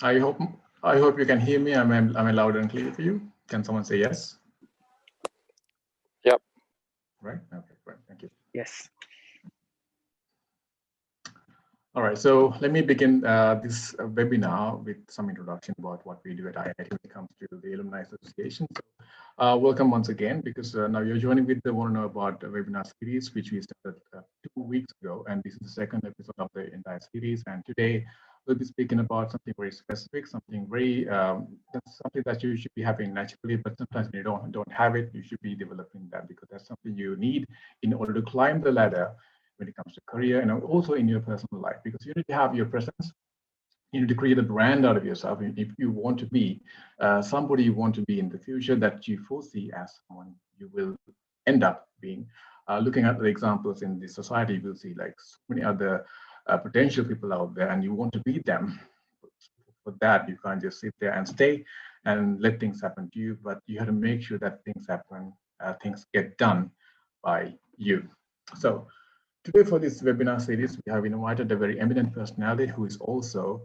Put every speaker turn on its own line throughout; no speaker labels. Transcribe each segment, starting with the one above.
I hope I hope you can hear me. Am I loud and clear for you? Can someone say yes?
Yep.
Right. Okay. Great. Thank you.
Yes.
All right. So let me begin this webinar with some introduction about what we do at IIT when it comes to the Alumni Association. So, welcome once again, because now you're joining with the Want to Know About webinar series, which we started 2 weeks ago, and this is the second episode of the entire series. And today we'll be speaking about something very specific, something very that's something that you should be having naturally, but sometimes when you don't have it, you should be developing that, because that's something you need in order to climb the ladder when it comes to career and also in your personal life, because you need to have your presence. You need to create a brand out of yourself if you want to be somebody you want to be in the future, that you foresee as someone you will end up being. Looking at the examples in the society, you will see like so many other potential people out there, and you want to be them. For that, you can't just sit there and stay and let things happen to you, but you have to make sure that things happen, things get done by you. So today for this webinar series, we have invited a very eminent personality who is also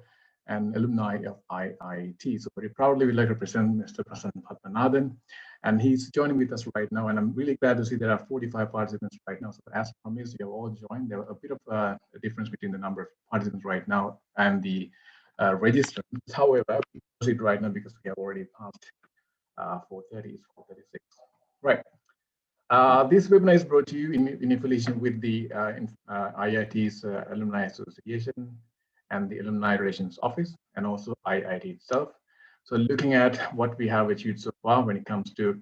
an alumni of IIT. So very proudly, we'd like to present Mr. Prassanna Pathmanathan, and he's joining with us right now. And I'm really glad to see there are 45 participants right now. So as promised, you have all joined. There was a bit of a difference between the number of participants right now and the registrants. However, we proceed right now because we have already passed 4:30, 4:36. Right. This webinar is brought to you in affiliation with the IIT's Alumni Association and the Alumni Relations Office, and also IIT itself. So looking at what we have achieved so far when it comes to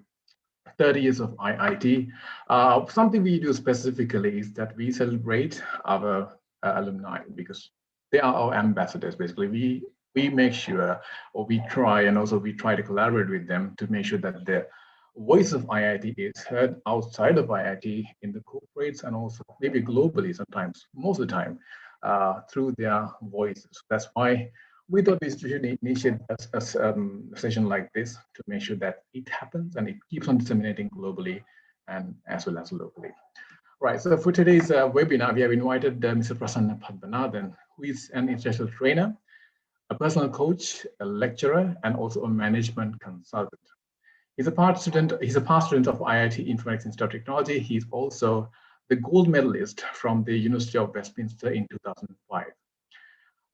30 years of IIT, something we do specifically is that we celebrate our alumni, because they are our ambassadors. Basically, we make sure, or we try, and also we try to collaborate with them to make sure that the voice of IIT is heard outside of IIT in the corporates, and also maybe globally sometimes, most of the time, through their voices. That's why we thought we should initiate a session like this to make sure that it happens and it keeps on disseminating globally and as well as locally. Right, so for today's webinar, we have invited Mr. Prassanna Pathmanathan, who is an international trainer, a personal coach, a lecturer, and also a management consultant. He's a past student of IIT Informatics Institute of Technology. He's also the gold medalist from the University of Westminster in 2005.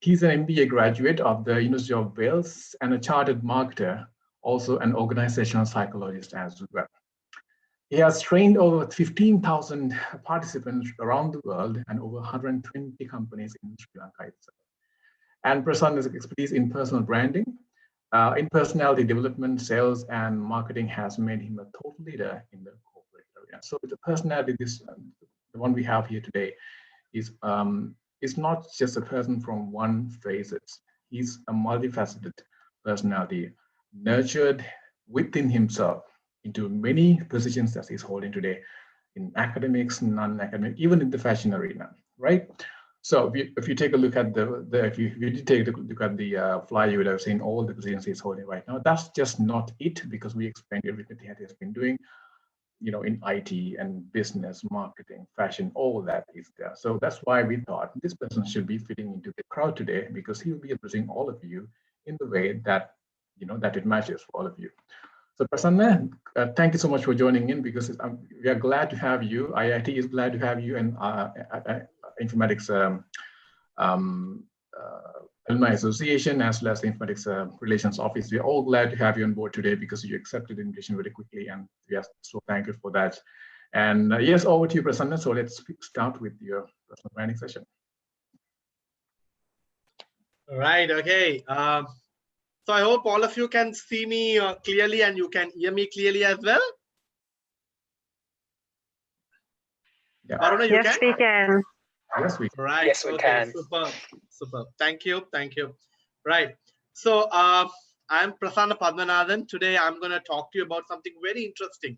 He's an MBA graduate of the University of Wales and a chartered marketer, also an organizational psychologist as well. He has trained over 15,000 participants around the world and over 120 companies in Sri Lanka itself. And Prasanna's expertise in personal branding, in personality development, sales, and marketing has made him a thought leader in the corporate area. So the personality, the one we have here today, is not just a person from one facet. He's a multifaceted personality, nurtured within himself into many positions that he's holding today in academics, non-academic, even in the fashion arena, right? So if you take a look at if you did take a look at the flyer, you would have seen all the positions he's holding right now. That's just not it, because we explained everything that he has been doing, you know, in IT and business, marketing, fashion, all that is there. So that's why we thought this person should be fitting into the crowd today, because he will be addressing all of you in the way that, you know, that it matches for all of you. So Prasanna, thank you so much for joining in, because we are glad to have you. IIT is glad to have you, and Informatics Alumni Association, as well as the Informatics Relations Office. We are all glad to have you on board today, because you accepted the invitation very quickly, and we are so thankful for that. And yes, over to you, Prasanna. So let's start with your personal branding session.
All right. Okay. So I hope all of you can see me clearly and you can hear me clearly as well.
Yeah.
Aruna, you
Yes,
can?
we can.
Yes, we.
Right.
Yes, we can.
Super. Super. Thank you. Thank you. Right. So I'm Prassanna Pathmanathan. Today I'm going to talk to you about something very interesting.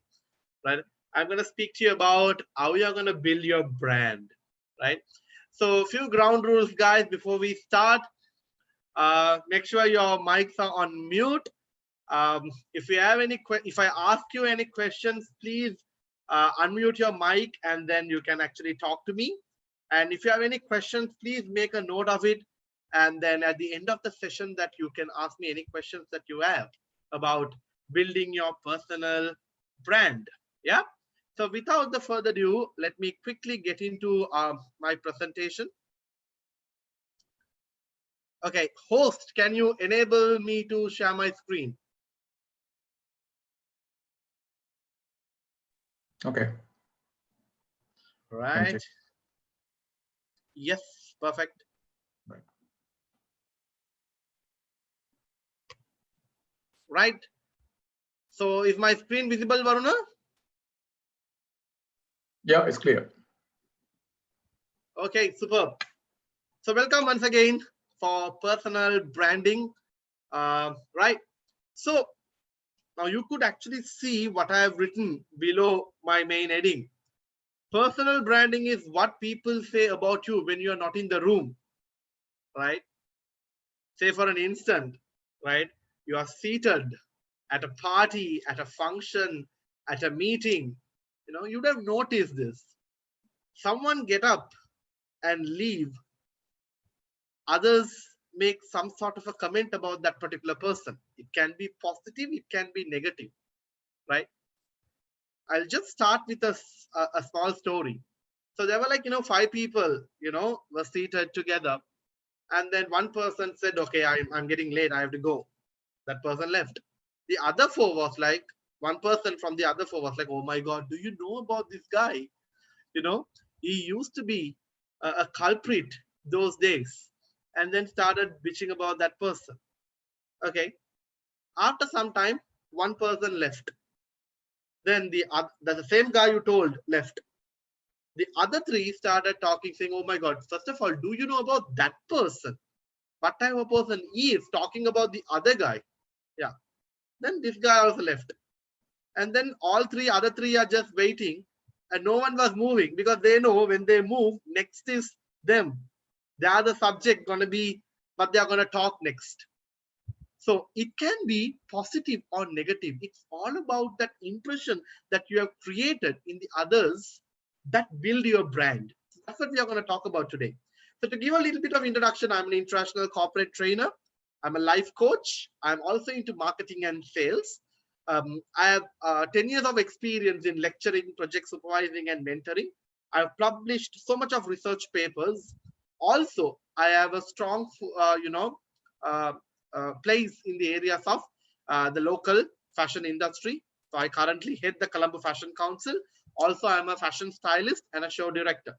Right. I'm going to speak to you about how you're going to build your brand. Right. So a few ground rules, guys, before we start. Make sure your mics are on mute. If you have any, if I ask you any questions, please unmute your mic, and then you can actually talk to me. And if you have any questions, please make a note of it And then at the end of the session that you can ask me any questions that you have about building your personal brand. Yeah. So without the further ado, let me quickly get into my presentation. Okay, host, can you enable me to share my screen?
Okay.
Right. Yes, perfect.
Right.
Right. So is my screen visible, Varuna?
Yeah, it's clear.
Okay, superb. So welcome once again for personal branding. Right. So now you could actually see what I have written below my main heading. Personal branding is what people say about you when you are not in the room, right? Say for an instant, right? You are seated at a party, at a function, at a meeting. You'd have noticed this. Someone get up and leave. Others make some sort of a comment about that particular person. It can be positive, it can be negative, right? I'll just start with a small story. So there were like, 5 people, were seated together. And then one person said, okay, I'm getting late, I have to go. That person left. The other 4 was like, one person from the other 4 was like, oh my God, do you know about this guy? He used to be a culprit those days, and then started bitching about that person. Okay. After some time, one person left. Then the same guy you told left. The other 3 started talking, saying, oh my God, first of all, do you know about that person? What type of person he is talking about the other guy? Yeah. Then this guy also left. And then other three are just waiting, and no one was moving because they know when they move, next is them. They are the subject going to be, but they are going to talk next. So it can be positive or negative. It's all about that impression that you have created in the others that build your brand. That's what we are going to talk about today. So to give a little bit of introduction, I'm an international corporate trainer. I'm a life coach. I'm also into marketing and sales. I have 10 years of experience in lecturing, project supervising, and mentoring. I've published so much of research papers. Also, I have a strong, uh, place in the areas of the local fashion industry. So I currently head the Colombo Fashion Council. Also, I'm a fashion stylist and a show director.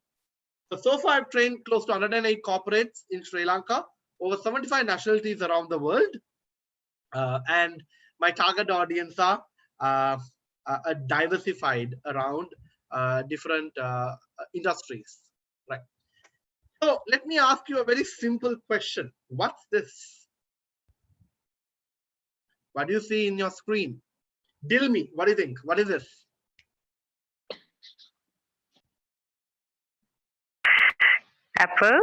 So far, I've trained close to 108 corporates in Sri Lanka, over 75 nationalities around the world. And my target audience are diversified around different industries. Right. So let me ask you a very simple question. What's this? What do you see in your screen? Tell me, what do you think? What is this?
Apples.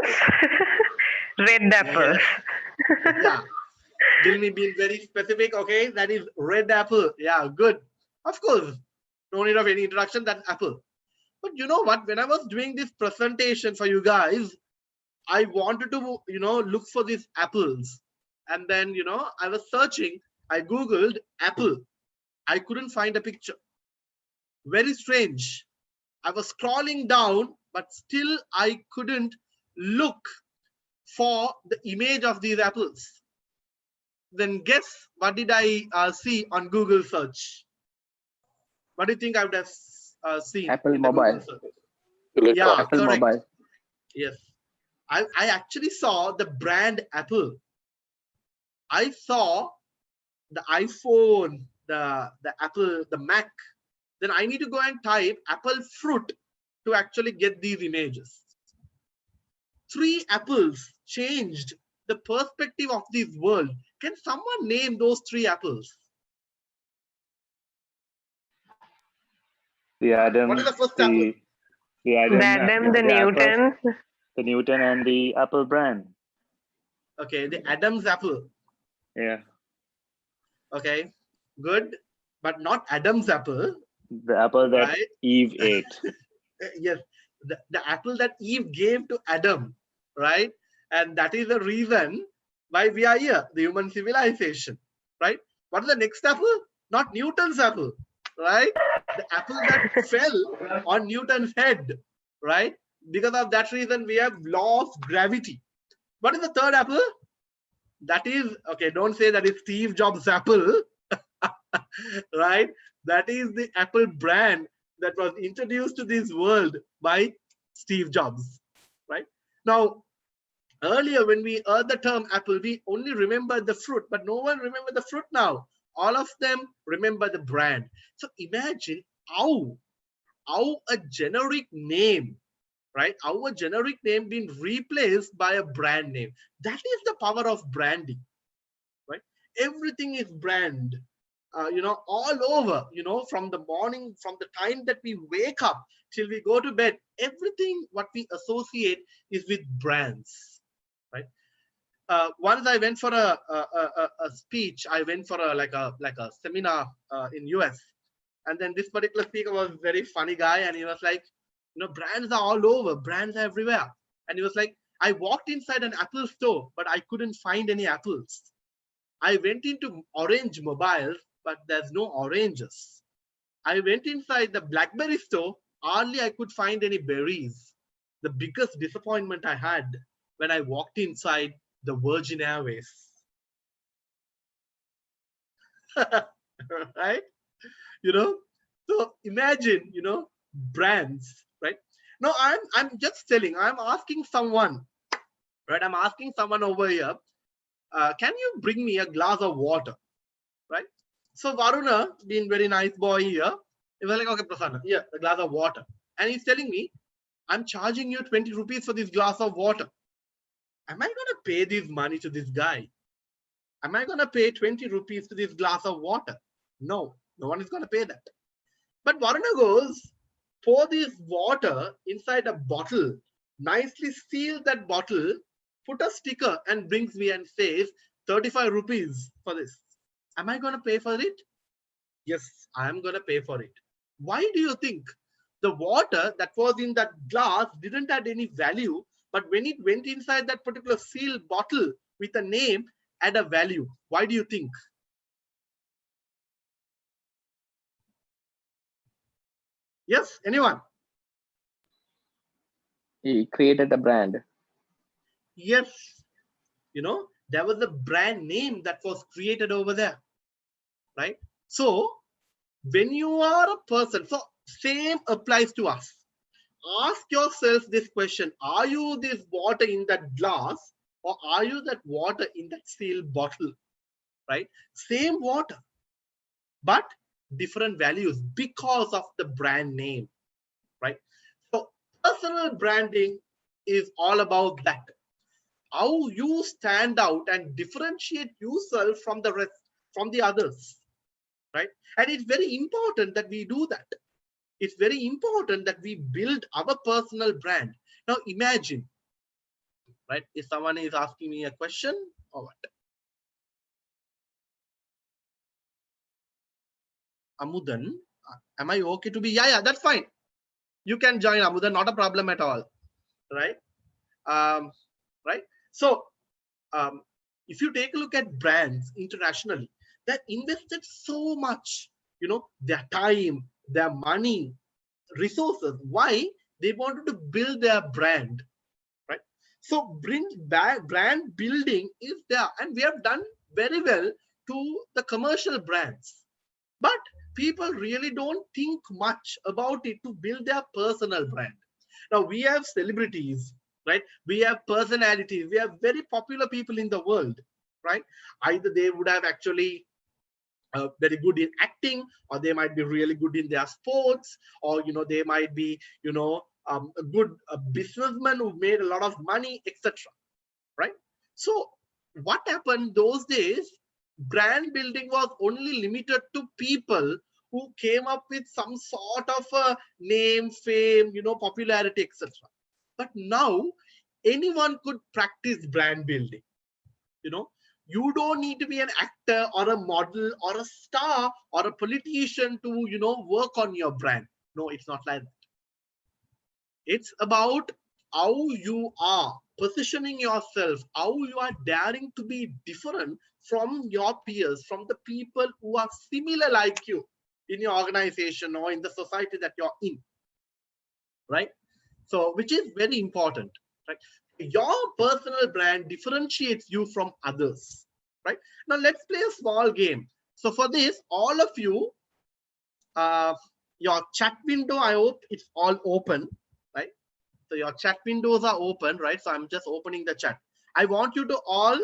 Red apples.
Yeah. Dilmi being very specific. Okay, that is red apple. Yeah, good. Of course, no need of any introduction. That's apple. But you know what? When I was doing this presentation for you guys, I wanted to, look for these apples. And then, I was searching. I Googled apple. I couldn't find a picture. Very strange. I was scrolling down, but still I couldn't look for the image of these apples. Then guess what did I see on Google search? What do you think I would have seen?
Apple Mobile.
Yeah,
Apple
correct.
Mobile.
Yes. I actually saw the brand Apple. I saw the iPhone, the Apple, the Mac. Then I need to go and type Apple fruit to actually get these images. 3 apples changed the perspective of this world. Can someone name those 3 apples?
The Adam,
What is the first apple?
the Adam,
The Adam, the
apple,
Newton.
the Newton, and the Apple brand.
Okay, the Adam's apple.
Yeah,
Okay, good, but not Adam's apple.
the apple that
right?
Eve ate.
Yes, the apple that Eve gave to Adam, right? And that is the reason why we are here, the human civilization, right? What is the next apple? Not Newton's apple, right? The apple that fell on Newton's head, right? Because of that reason, we have law of gravity. What is the third apple? That is, okay, don't say that is Steve Jobs' apple, right? That is the Apple brand that was introduced to this world by Steve Jobs, right? Now, earlier when we heard the term apple, we only remember the fruit, but no one remember the fruit now. All of them remember the brand. So imagine how a generic name, right? How a generic name being replaced by a brand name. That is the power of branding, right? Everything is brand, all over, from the morning, from the time that we wake up till we go to bed, everything what we associate is with brands, right? Once I went for a speech. I went for a seminar in US, and then this particular speaker was a very funny guy, and he was like, brands are all over, brands are everywhere. And he was like, I walked inside an Apple store, but I couldn't find any apples. I went into Orange Mobile, but there's no oranges. I went inside the BlackBerry store, hardly I could find any berries. The biggest disappointment I had when I walked inside the Virgin Airways. Right? So imagine, brands, right? No, I'm just telling, I'm asking someone, right? I'm asking someone over here, can you bring me a glass of water, right? So Varuna, being very nice boy here, he was like, okay, Prasanna, yeah, a glass of water. And he's telling me, I'm charging you 20 rupees for this glass of water. Am I going to pay this money to this guy? Am I going to pay 20 rupees to this glass of water? No, no one is going to pay that. But Varuna goes, pour this water inside a bottle, nicely seal that bottle, put a sticker and brings me and says 35 rupees for this. Am I going to pay for it? Yes, I am going to pay for it. Why do you think? The water that was in that glass didn't have any value, but when it went inside that particular sealed bottle with a name, had a value. Why do you think? Yes, anyone?
He created a brand.
Yes, there was a brand name that was created over there, right? So when you are a person, so same applies to us. Ask yourself this question: are you this water in that glass, or are you that water in that sealed bottle, right? Same water, but different values because of the brand name, right? So personal branding is all about that. How you stand out and differentiate yourself from the rest, from the others, right? And it's very important that we do that. It's very important that we build our personal brand. Now imagine, right? If someone is asking me a question or what? Amudan, am I okay to be? Yeah, that's fine. You can join, Amudan, not a problem at all, right? Right? So if you take a look at brands internationally, they've invested so much, their time, their money, resources. Why? They wanted to build their brand, right? So brand building is there, and we have done very well to the commercial brands, but people really don't think much about it to build their personal brand. Now we have celebrities, right? We have personalities, we have very popular people in the world, right? Either they would have actually very good in acting, or they might be really good in their sports, or they might be a good businessman who made a lot of money, etc., right? So what happened those days, brand building was only limited to people who came up with some sort of a name, fame, popularity, etc. But now anyone could practice brand building. You don't need to be an actor or a model or a star or a politician to work on your brand. No, it's not like that. It's about how you are, positioning yourself, how you are daring to be different from your peers, from the people who are similar like you in your organization or in the society that you're in, right? So, which is very important, right? Your personal brand differentiates you from others, right? Now, let's play a small game. So for this, all of you, your chat window, I hope it's all open, right? So your chat windows are open, right? So I'm just opening the chat. I want you to all,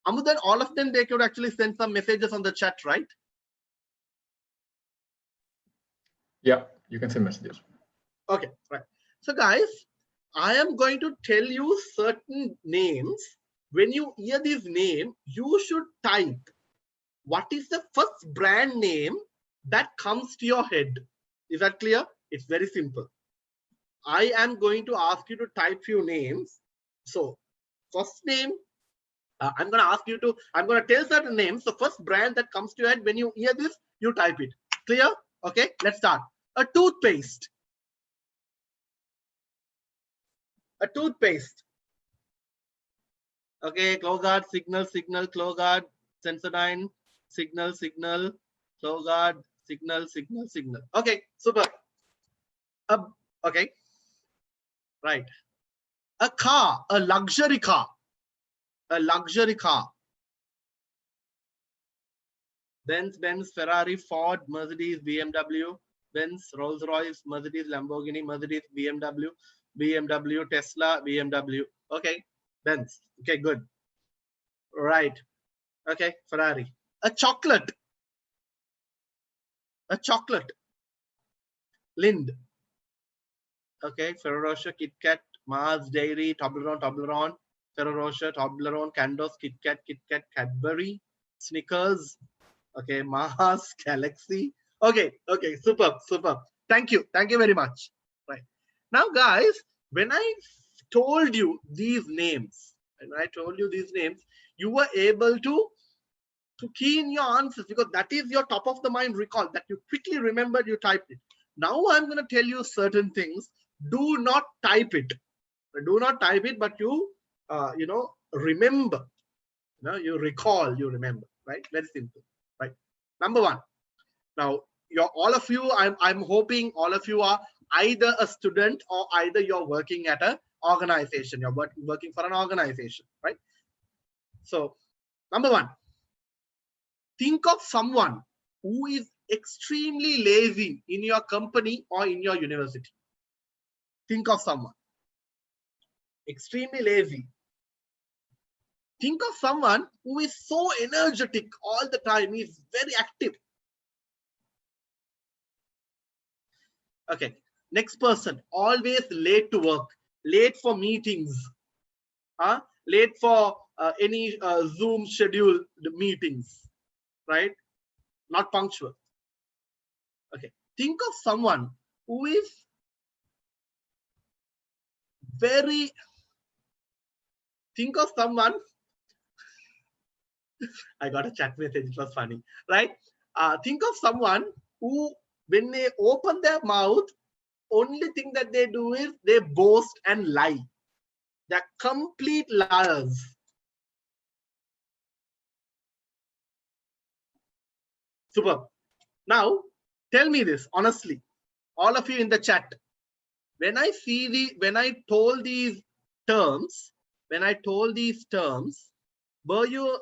Amudan, all of them, they could actually send some messages on the chat, right?
Yeah, you can send messages.
Okay, right. So guys, I am going to tell you certain names. When you hear this name, you should type what is the first brand name that comes to your head. Is that clear? It's very simple. I am going to ask you to type few names. So first name, I'm going to ask you to, I'm going to tell certain names. The first brand that comes to your head, when you hear this, you type it. Clear? Okay, let's start. A toothpaste. A toothpaste. Okay, Clogard, Signal, Signal, Clogard, Sensodyne, Signal, Signal, Clogard, Signal, Signal, Signal. Okay, super. Okay, right. A car, a luxury car. A luxury car. Benz, Benz, Ferrari, Ford, Mercedes, BMW, Benz, Rolls-Royce, Mercedes, Lamborghini, Mercedes, BMW, BMW, Tesla, BMW. Okay, Benz. Okay, good. Right. Okay, Ferrari. A chocolate. A chocolate. Lind. Okay, Ferrero Rocher, Kit Kat, Mars, Dairy, Toblerone, Toblerone, Ferrero Rocher, Toblerone, Candos, Kit Kat, Cadbury, Snickers. Okay, Mars, Galaxy. Okay, okay, superb, superb. Thank you very much. Right now, guys, when I told you these names, you were able to key in your answers because that is your top of the mind recall that you quickly remembered, you typed it. Now I'm going to tell you certain things. Do not type it. Do not type it, but you, remember. You recall, you remember. Right? Very simple. Right. Number one. Now, all of you, I'm hoping all of you are either a student or either you're working at an organization. You're working for an organization, right? So, number one. Think of someone who is extremely lazy in your company or in your university. Think of someone extremely lazy. Think of someone who is so energetic all the time. He's very active. Okay. Next person, always late to work, late for meetings, late for any Zoom scheduled meetings, right? Not punctual. Okay. Think of someone who is very, think of someone, I got a chat message, it was funny, right? Think of someone who, when they open their mouth, only thing that they do is they boast and lie. They're complete liars. Super. Now, tell me this honestly, all of you in the chat. When I told these terms, were you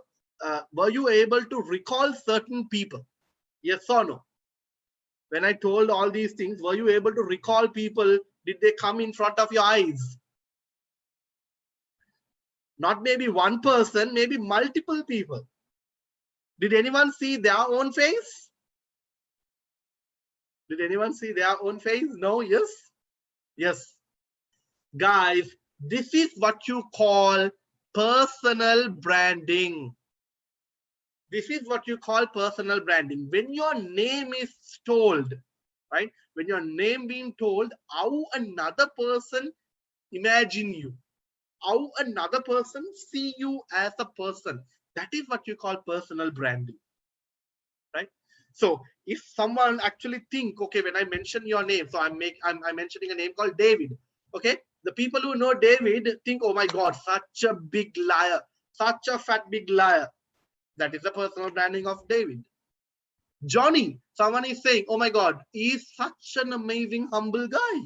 able to recall certain people? Yes or no? When I told all these things, were you able to recall people? Did they come in front of your eyes? Not maybe one person, maybe multiple people. Did anyone see their own face? Did anyone see their own face? No? Yes? Yes. Guys, this is what you call personal branding. This is what you call personal branding. When your name is told, right? When your name being told, how another person imagine you, how another person see you as a person. That is what you call personal branding, right? So if someone actually think, okay, when I mention your name, so I'm mentioning a name called David. Okay, The people who know David think, oh my God, such a big liar, such a fat big liar. That is the personal branding of David. Johnny, someone is saying, oh my God, he's such an amazing, humble guy.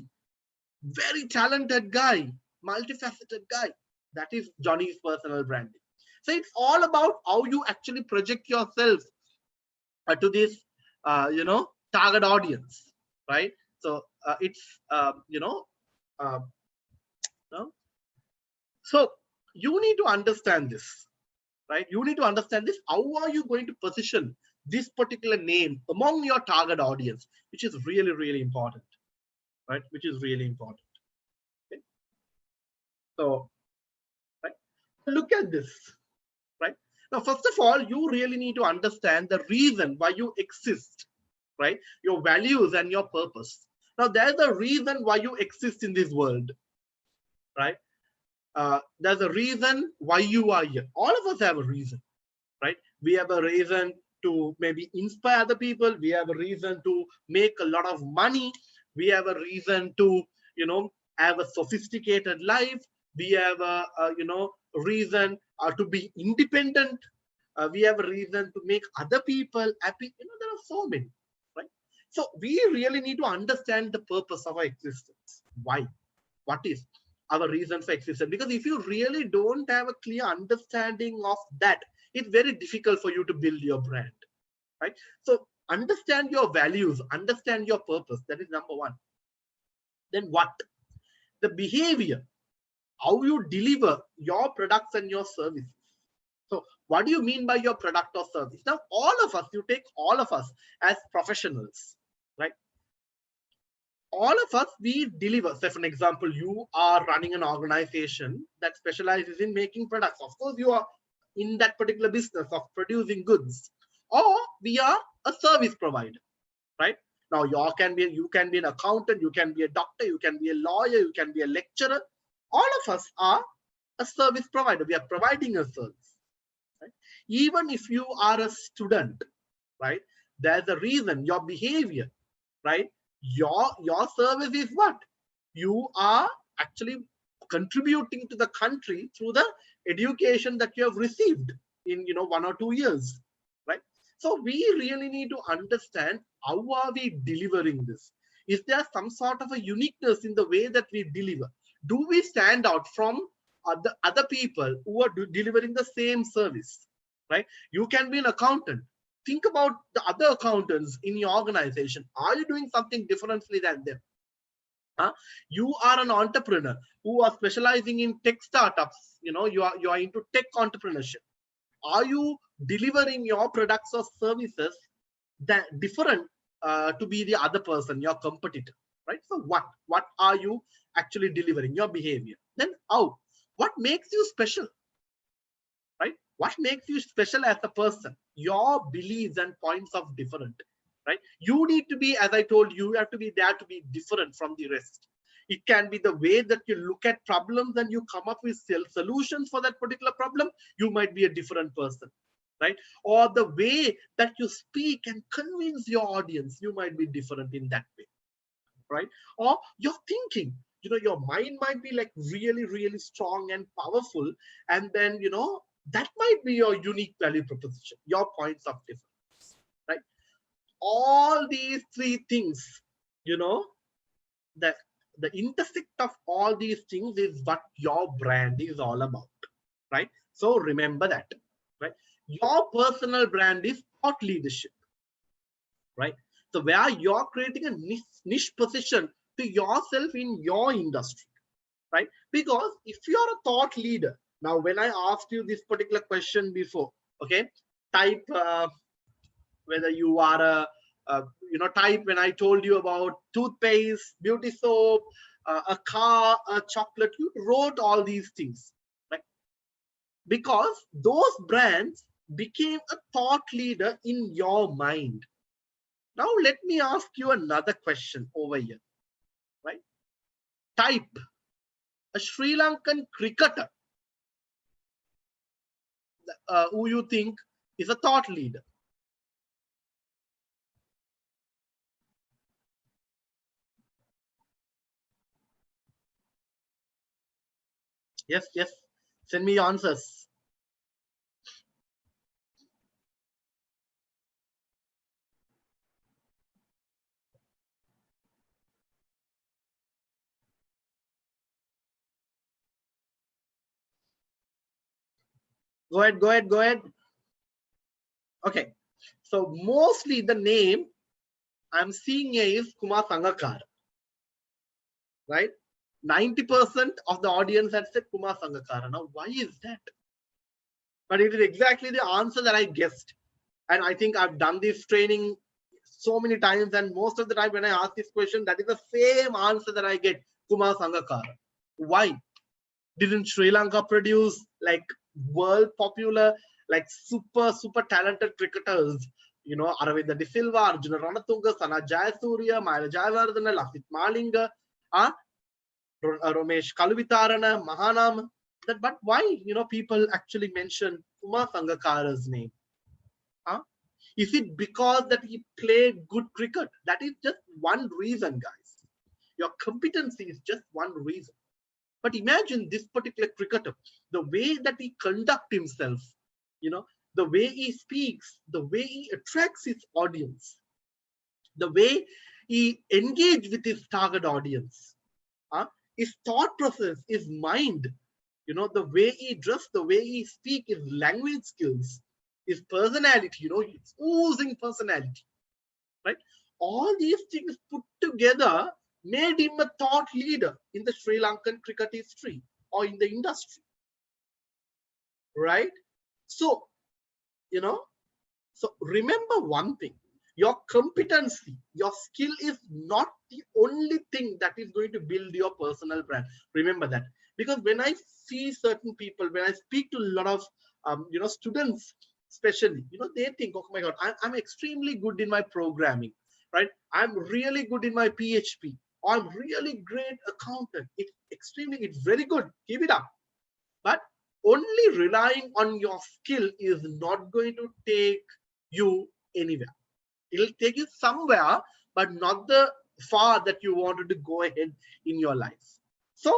Very talented guy, multifaceted guy. That is Johnny's personal branding. So it's all about how you actually project yourself to this, target audience, right? So it's, no? So you need to understand this, right? You need to understand this. How are you going to position this particular name among your target audience, which is really, really important, right? Which is really important. Okay? So, right? Look at this, right? Now, first of all, you really need to understand the reason why you exist, right? Your values and your purpose. Now, there's a reason why you exist in this world, right? There's a reason why you are here. All of us have a reason, right? We have a reason to maybe inspire other people. We have a reason to make a lot of money. We have a reason to, have a sophisticated life. We have a reason to be independent. We have a reason to make other people happy. There are so many, right? So we really need to understand the purpose of our existence. Why? What is our reason for existence? Because if you really don't have a clear understanding of that, it's very difficult for you to build your brand, right? So understand your values, understand your purpose. That is number one. Then what? The behavior, how you deliver your products and your services. So what do you mean by your product or service? Now, all of us, you take all of us as professionals, right? All of us, we deliver. Say, for example, you are running an organization that specializes in making products. Of course, you are in that particular business of producing goods, or we are a service provider, right? Now, you can be an accountant, you can be a doctor, you can be a lawyer, you can be a lecturer. All of us are a service provider. We are providing a service, right? Even if you are a student, right? There's a reason, your behavior, right? Your service is what? You are actually contributing to the country through the education that you have received in 1 or 2 years, right? So we really need to understand how are we delivering this. Is there some sort of a uniqueness in the way that we deliver? Do we stand out from other people who are delivering the same service, right? You can be an accountant. Think about the other accountants in your organization. Are you doing something differently than them? You are an entrepreneur who are specializing in tech startups. You are into tech entrepreneurship. Are you delivering your products or services that different to be the other person, your competitor, right? So what are you actually delivering? Your behavior. Then how? What makes you special, right? What makes you special as a person? Your beliefs and points of different, right? You need to be, as I told you, you have to be there to be different from the rest. It can be the way that you look at problems and you come up with solutions for that particular problem. You might be a different person, right? Or the way that you speak and convince your audience, you might be different in that way, right? Or your thinking, your mind might be like really, really strong and powerful. And then, that might be your unique value proposition, your points of difference, right? All these three things, the intersect of all these things is what your brand is all about, right? So remember that, right? Your personal brand is thought leadership, right? So where you're creating a niche position to yourself in your industry, right? Because if you're a thought leader, now when I asked you this particular question before, okay, type whether you are type when I told you about toothpaste, beauty soap, a car, a chocolate, you wrote all these things, right? Because those brands became a thought leader in your mind. Now let me ask you another question over here, right? Type a Sri Lankan cricketer who you think is a thought leader. Yes, yes. Send me your answers. Go ahead, go ahead, go ahead. Okay. So mostly the name I'm seeing here is Kumar Sangakkara, right? 90% of the audience had said Kumar Sangakkara. Now, why is that? But it is exactly the answer that I guessed. And I think I've done this training so many times, and most of the time when I ask this question, that is the same answer that I get, Kumar Sangakkara. Why? Didn't Sri Lanka produce like world popular, like super talented cricketers? You know, Aravinda De Silva, Arjuna Ranatunga, Sana Jayasuriya, Maya Jayawardena, Lasith Malinga, Ramesh Kaluvitarana, Mahanam. But why, people actually mention Kumar Sangakkara's name? Huh? Is it because that he played good cricket? That is just one reason, guys. Your competency is just one reason. But imagine this particular cricketer, the way that he conducts himself, the way he speaks, the way he attracts his audience, the way he engages with his target audience, his thought process, his mind, the way he dresses, the way he speaks, his language skills, his personality, his oozing personality, right? All these things put together made him a thought leader in the Sri Lankan cricket history or in the industry, right? So, so remember one thing, your competency, your skill is not the only thing that is going to build your personal brand. Remember that. Because when I see certain people, when I speak to a lot of, students, especially, they think, oh my God, I'm extremely good in my programming, right? I'm really good in my PHP. Or I'm really great accountant. It's very good. Keep it up. But only relying on your skill is not going to take you anywhere. It'll take you somewhere, but not the far that you wanted to go ahead in your life. So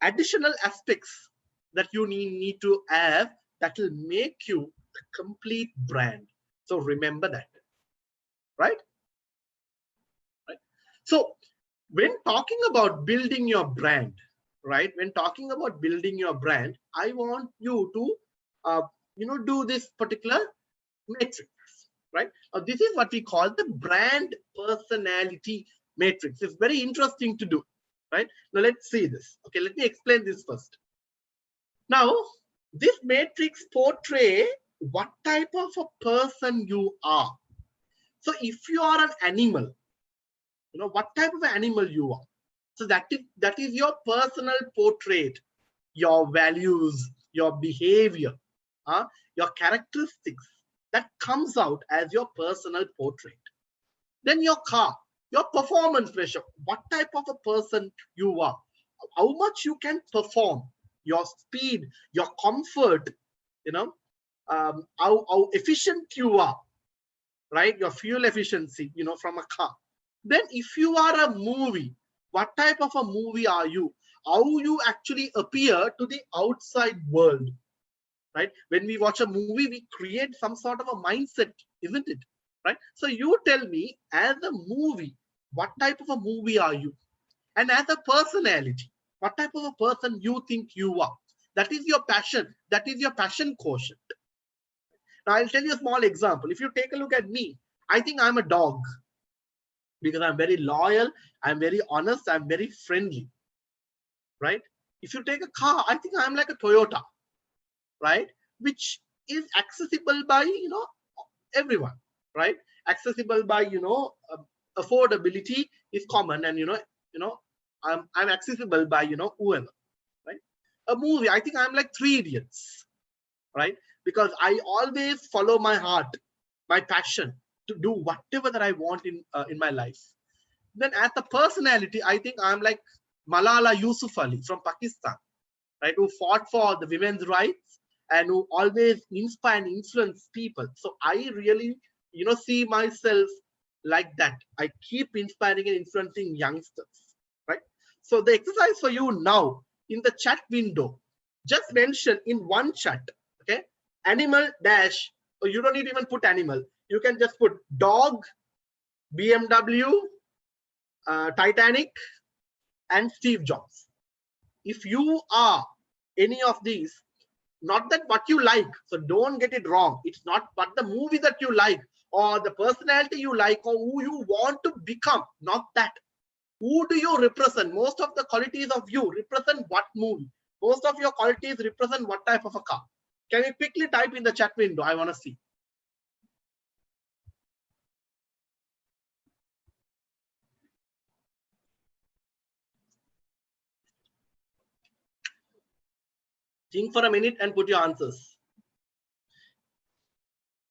additional aspects that you need to have that will make you a complete brand. So remember that, right? So when talking about building your brand, right? When talking about building your brand, I want you to, do this particular matrix, right? Now, this is what we call the brand personality matrix. It's very interesting to do, right? Now, let's see this. Okay, let me explain this first. Now, this matrix portrays what type of a person you are. So, if you are an animal, what type of animal you are. So that is your personal portrait, your values, your behavior, your characteristics that comes out as your personal portrait. Then your car, your performance pressure, what type of a person you are, how much you can perform, your speed, your comfort, how efficient you are, right? Your fuel efficiency, from a car. Then if you are a movie, what type of a movie are you? How you actually appear to the outside world, right? When we watch a movie, we create some sort of a mindset, isn't it? Right? So you tell me, as a movie, what type of a movie are you? And as a personality, what type of a person you think you are? That is your passion. That is your passion quotient. Now, I'll tell you a small example. If you take a look at me, I think I'm a dog because I'm very loyal, I'm very honest, I'm very friendly, right? If you take a car, I think I'm like a Toyota, right? Which is accessible by, everyone, right? Accessible by, affordability is common, and, I'm accessible by, whoever, right? A movie, I think I'm like Three Idiots, right? Because I always follow my heart, my passion to do whatever that I want in my life. Then as a personality, I think I'm like Malala Yousafzai from Pakistan, right? Who fought for the women's rights and who always inspire and influence people. So I really, see myself like that. I keep inspiring and influencing youngsters, right? So the exercise for you now in the chat window, Just mention in one chat, okay, animal dash, or you don't need to even put animal. You can just put dog, BMW, Titanic, and Steve Jobs. If you are any of these, not that what you like, so don't get it wrong. It's not but the movie that you like or the personality you like or who you want to become, not that. Who do you represent? Most of the qualities of you represent what movie? Most of your qualities represent what type of a car? Can you quickly type in the chat window? I want to see. Think for a minute and put your answers.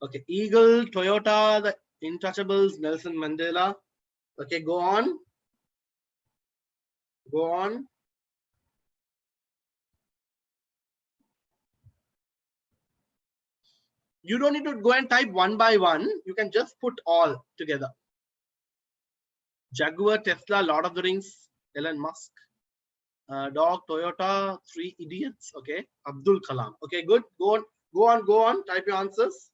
Okay, Eagle, Toyota, the Intouchables, Nelson Mandela. Okay, go on. Go on. You don't need to go and type one by one. You can just put all together. Jaguar, Tesla, Lord of the Rings, Elon Musk, dog, Toyota, 3 idiots. Okay, Abdul Kalam. Okay, good. Go on, go on, go on. Type your answers.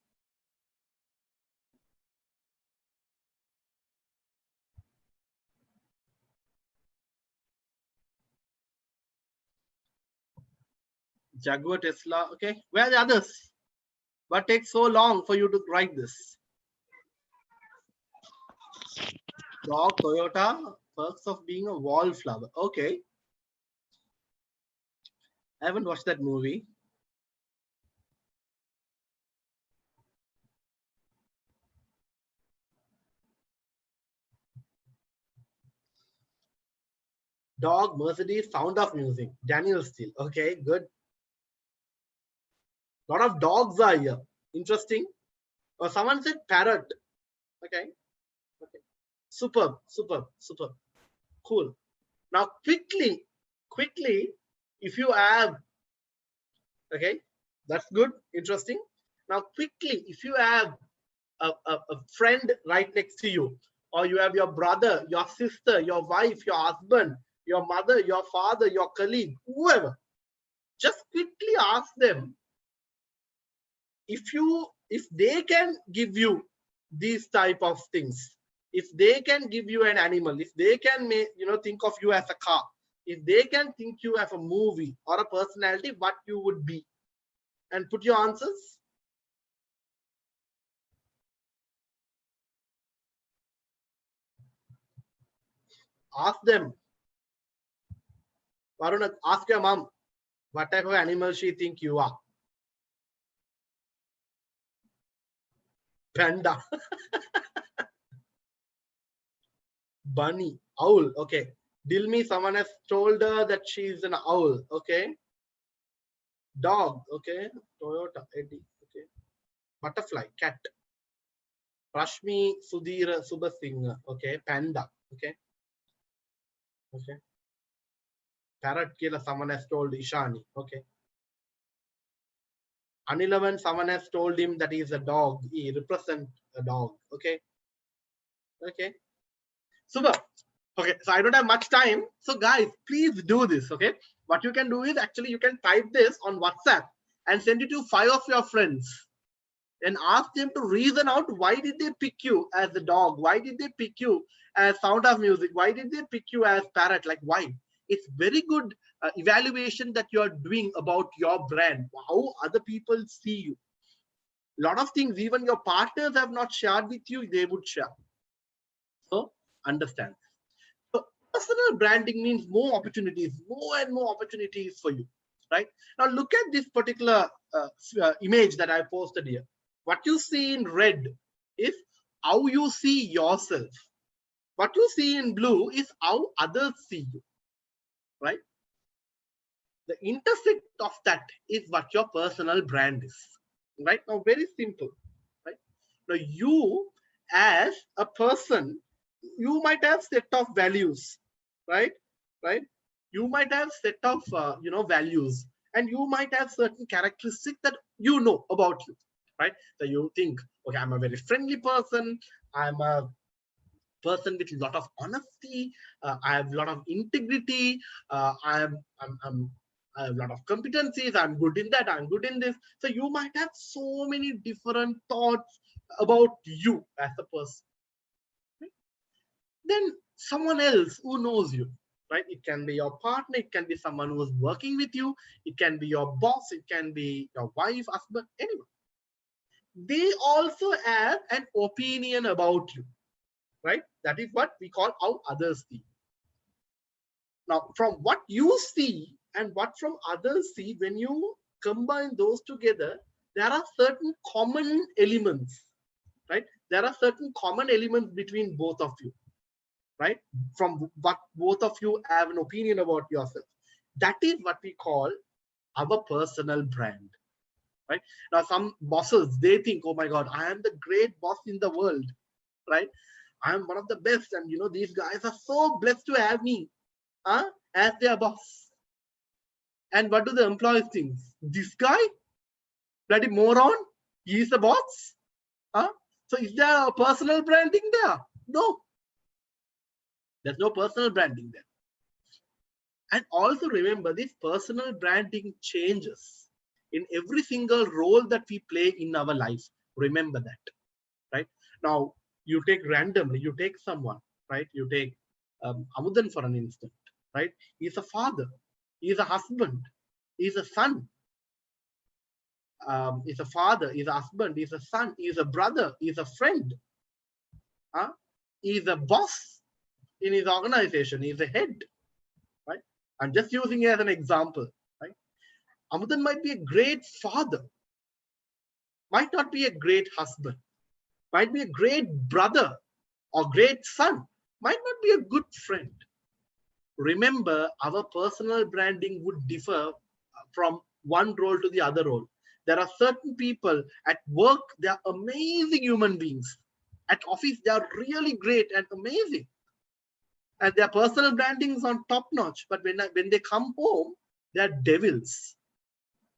Jaguar, Tesla. Okay, where are the others? What takes so long for you to write this? Dog, Toyota, perks of being a wallflower. Okay, I haven't watched that movie. Dog, Mercedes, Sound of Music, Daniel Steele. Okay, good. A lot of dogs are here. Interesting. Or someone said parrot. Okay. Okay. Superb, superb, superb. Cool. Now, quickly, if you have, okay, that's good, interesting. Now, quickly, if you have a friend right next to you, or you have your brother, your sister, your wife, your husband, your mother, your father, your colleague, whoever, just quickly ask them if they can give you these type of things, if they can give you an animal, if they can make think of you as a car, if they can think you as a movie or a personality, what you would be, and put your answers. Ask them. Varuna, ask your mom what type of animal she think you are. Panda. Bunny. Owl. Okay. Dilmi, someone has told her that she is an owl. Okay. Dog. Okay. Toyota. Eddie. Okay. Butterfly. Cat. Rashmi, Sudhir, Subhasingh. Okay. Panda. Okay. Okay. Parrot killer, someone has told Ishani. Okay. Anilavan, someone has told him that he is a dog. He represents a dog. Okay. Okay. Super. Okay. So I don't have much time. So guys, please do this. Okay. What you can do is actually you can type this on WhatsApp and send it to 5 of your friends and ask them to reason out why did they pick you as the dog? Why did they pick you as Sound of Music? Why did they pick you as Parrot? Like why? It's very good evaluation that you're doing about your brand, how other people see you. A lot of things even your partners have not shared with you, they would share. So understand. So personal branding means more opportunities, more and more opportunities for you, right? Now look at this particular image that I posted here. What you see in red is how you see yourself. What you see in blue is how others see you, right? The intersect of that is what your personal brand is, right? Now, very simple, right? Now, you as a person, you might have set of values, right? Right? You might have set of values, and you might have certain characteristics that you know about you, right? So you think, okay, I'm a very friendly person. I'm a person with a lot of honesty. I have a lot of integrity. I have a lot of competencies. I'm good in that. I'm good in this. So you might have so many different thoughts about you as a person. Right? Then someone else who knows you, right? It can be your partner. It can be someone who's working with you. It can be your boss. It can be your wife, husband, anyone. They also have an opinion about you, right? That is what we call how others see. Now, from what you see and what from others see, when you combine those together, there are certain common elements, right? There are certain common elements between both of you, right? From what both of you have an opinion about yourself. That is what we call our personal brand, right? Now, some bosses, they think, oh my God, I am the great boss in the world, right? I am one of the best. And these guys are so blessed to have me as their boss. And what do the employees think? This guy, bloody moron, he is the boss. So is there a personal branding there? No. There's no personal branding there. And also remember, this personal branding changes in every single role that we play in our life. Remember that, right? Now, you take randomly, you take someone, right? You take Amudan for an instant, right? He's a father, he's a husband, he's a son. He's a father, he's a husband, he's a son, he's a brother, he's a friend. He's a boss in his organization, he's a head, right? I'm just using it as an example, right? Amudan might be a great father, might not be a great husband, might be a great brother or great son, might not be a good friend. Remember, our personal branding would differ from one role to the other role. There are certain people at work, they are amazing human beings. At office, they are really great and amazing. And their personal branding is on top notch. But when they come home, they are devils.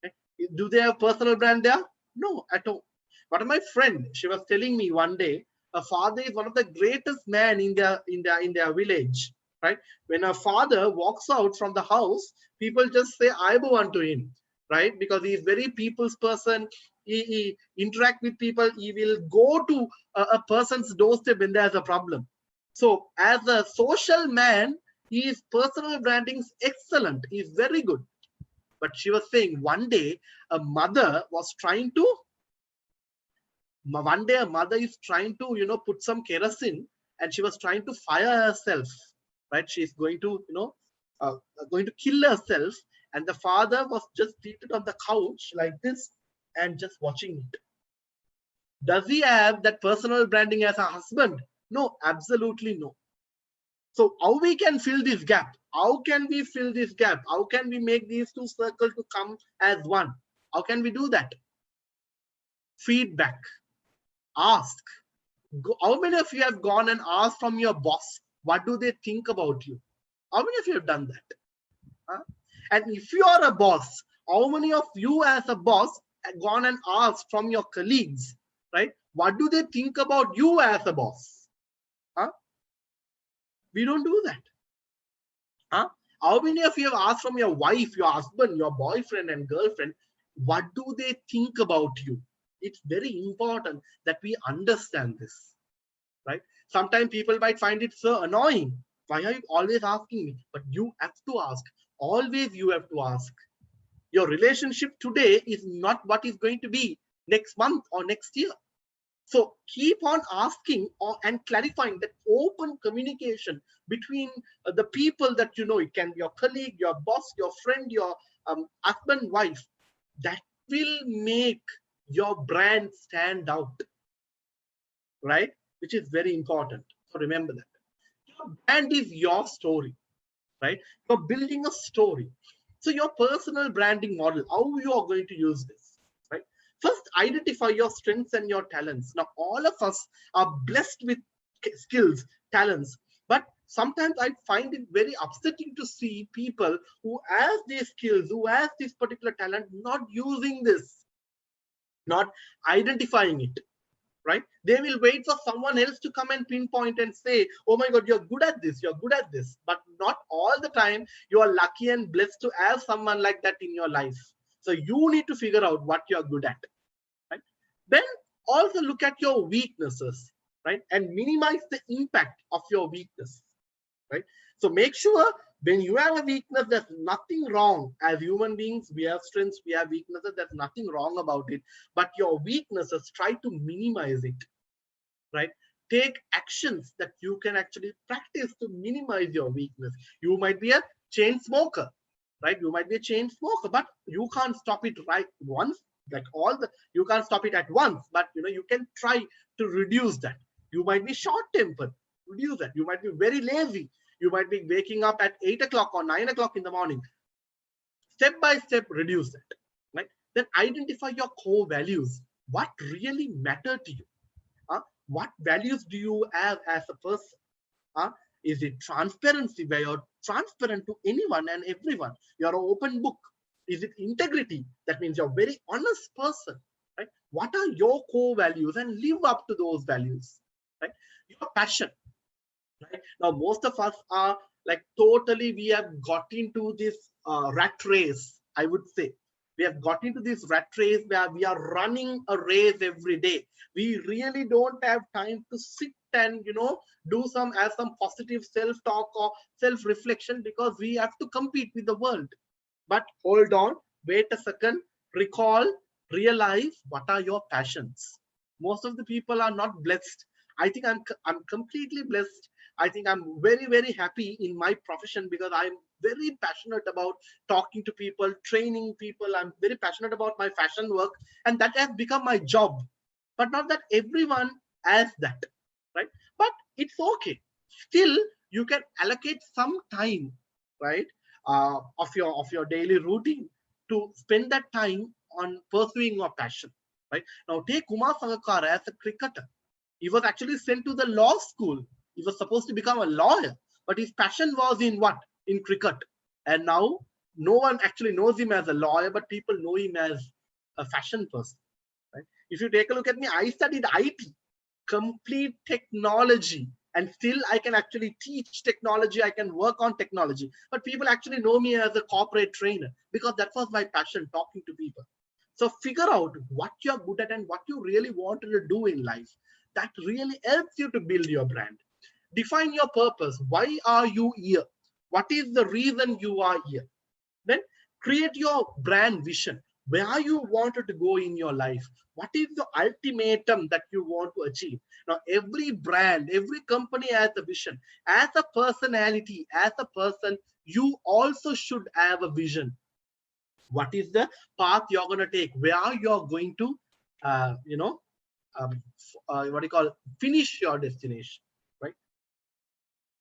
Okay? Do they have personal brand there? No, at all. But my friend, she was telling me one day, her father is one of the greatest men in their village. Right? When a father walks out from the house, people just say "Aibu" to him, right? Because he is very people's person. He interact with people. He will go to a person's doorstep when there's a problem. So as a social man, his personal branding is excellent. He's very good. But she was saying one day a mother is trying to, put some kerosene, and she was trying to fire herself. Right? She's going to, going to kill herself. And the father was just seated on the couch like this and just watching it. Does he have that personal branding as a husband? No, absolutely no. So how we can fill this gap? How can we fill this gap? How can we make these two circles to come as one? How can we do that? Feedback. Ask. How many of you have gone and asked from your boss, what do they think about you? How many of you have done that? And if you are a boss, how many of you as a boss have gone and asked from your colleagues, right? What do they think about you as a boss? We don't do that. How many of you have asked from your wife, your husband, your boyfriend and girlfriend, what do they think about you? It's very important that we understand this, right? Sometimes people might find it so annoying. Why are you always asking me? But you have to ask. Always you have to ask. Your relationship today is not what is going to be next month or next year. So keep on asking and clarifying that open communication between the people that you know. It can be your colleague, your boss, your friend, your husband, wife. That will make your brand stand out, right? Which is very important. So remember that. Your brand is your story, right? You're building a story. So your personal branding model, how you are going to use this, right? First, identify your strengths and your talents. Now, all of us are blessed with skills, talents, but sometimes I find it very upsetting to see people who have these skills, who has this particular talent, not using this, not identifying it, right? They will wait for someone else to come and pinpoint and say, oh my God, you're good at this, you're good at this. But not all the time you are lucky and blessed to have someone like that in your life. So you need to figure out what you're good at, right? Then also look at your weaknesses, right? And minimize the impact of your weakness, right? So make sure when you have a weakness, there's nothing wrong. As human beings, we have strengths, we have weaknesses, there's nothing wrong about it. But your weaknesses, try to minimize it, right? Take actions that you can actually practice to minimize your weakness. You might be a chain smoker, right? You might be a chain smoker, but you can't stop it right once. Like you can't stop it at once, but you can try to reduce that. You might be short-tempered, reduce that. You might be very lazy. You might be waking up at 8 o'clock or 9 o'clock in the morning. Step by step, reduce that, right? Then identify your core values. What really matter to you? What values do you have as a person? Is it transparency, where you're transparent to anyone and everyone? You're an open book. Is it integrity? That means you're a very honest person, right? What are your core values, and live up to those values, right? Your passion, right? Now, most of us are like totally, we have got into this rat race, I would say. We have got into this rat race where we are running a race every day. We really don't have time to sit and do some positive self-talk or self-reflection, because we have to compete with the world. But hold on, wait a second, recall, realize what are your passions. Most of the people are not blessed. I think I'm completely blessed. I think I'm very, very happy in my profession, because I'm very passionate about talking to people, training people. I'm very passionate about my fashion work, and that has become my job. But not that everyone has that, right? But it's okay. Still, you can allocate some time, right, of your daily routine to spend that time on pursuing your passion, right? Now, take Kumar Sangakkara as a cricketer. He was actually sent to the law school. He was supposed to become a lawyer, but his passion was in what? In cricket. And now no one actually knows him as a lawyer, but people know him as a fashion person, right? If you take a look at me, I studied IT, complete technology, and still I can actually teach technology. I can work on technology, but people actually know me as a corporate trainer, because that was my passion, talking to people. So figure out what you're good at and what you really want to do in life. That really helps you to build your brand. Define your purpose. Why are you here? What is the reason you are here? Then create your brand vision. Where you wanted to go in your life? What is the ultimatum that you want to achieve? Now, every brand, every company has a vision. As a personality, as a person, you also should have a vision. What is the path you're going to take? Where you're going to, what do you call, finish your destination, right?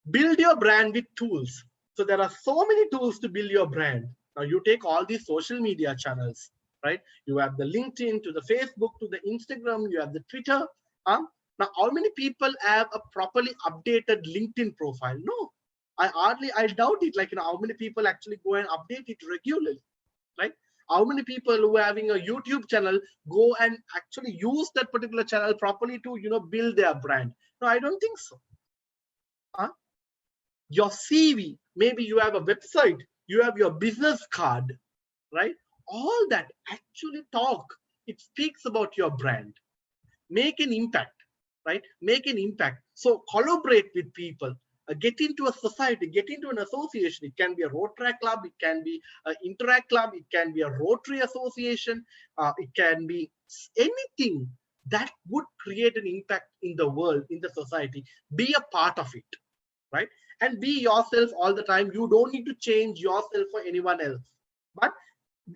Build your brand with tools. So there are so many tools to build your brand. Now you take all these social media channels, right? You have the LinkedIn, to the Facebook, to the Instagram, you have the Twitter. Now, how many people have a properly updated LinkedIn profile? No, I doubt it. Like, how many people actually go and update it regularly, right? How many people who are having a YouTube channel go and actually use that particular channel properly to, build their brand? No, I don't think so. Your CV, maybe you have a website, you have your business card, right? All that actually it speaks about your brand. Make an impact, right? Make an impact. So collaborate with people, get into a society, get into an association. It can be a Rotary Club, it can be an Interact Club, it can be a Rotary Association, it can be anything that would create an impact in the world, in the society. Be a part of it, right? And be yourself all the time. You don't need to change yourself for anyone else, but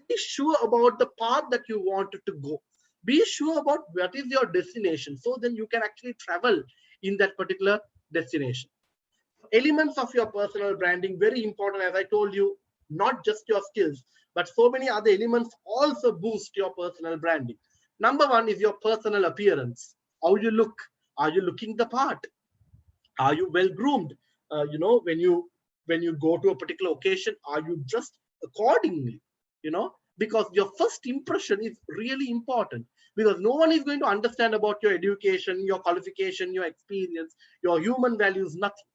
be sure about the path that you wanted to go. Be sure about what is your destination, so then you can actually travel in that particular destination. Elements of your personal branding, very important. As I told you, not just your skills, but so many other elements also boost your personal branding. Number one is your personal appearance. How you look. Are you looking the part? Are you well groomed? When you go to a particular occasion, are you dressed accordingly? Because your first impression is really important. because no one is going to understand about your education, your qualification, your experience, your human values, nothing.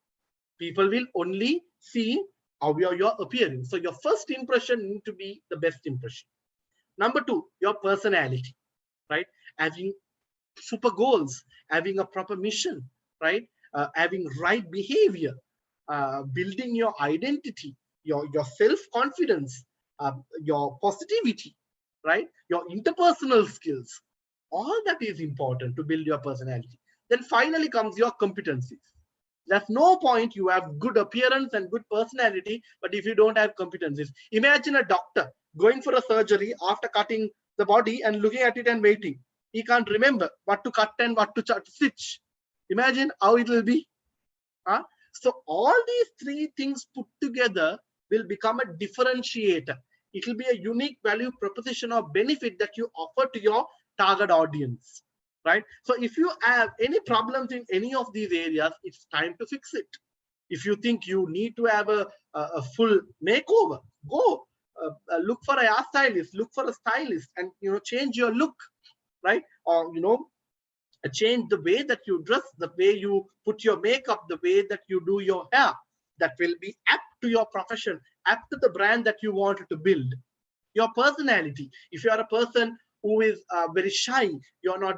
People will only see how you're appearing. So your first impression needs to be the best impression. Number two, your personality, right? Having super goals, having a proper mission, right? Having right behavior, building your identity, your self-confidence, your positivity, right? Your interpersonal skills. All that is important to build your personality. Then finally comes your competencies. There's no point you have good appearance and good personality, but if you don't have competencies. Imagine a doctor going for a surgery after cutting the body and looking at it and waiting. He can't remember what to cut and what to stitch. Imagine how it will be. Huh? So all these three things put together will become a differentiator. It will be a unique value proposition or benefit that you offer to your target audience, right? So if you have any problems in any of these areas, it's time to fix it. If you think you need to have a full makeover, go look for a hairstylist, look for a stylist, and change your look, right? Or change the way that you dress, the way you put your makeup, the way that you do your hair. That will be apt to your profession, apt to the brand that you want to build. Your personality. If you are a person who is very shy, you're not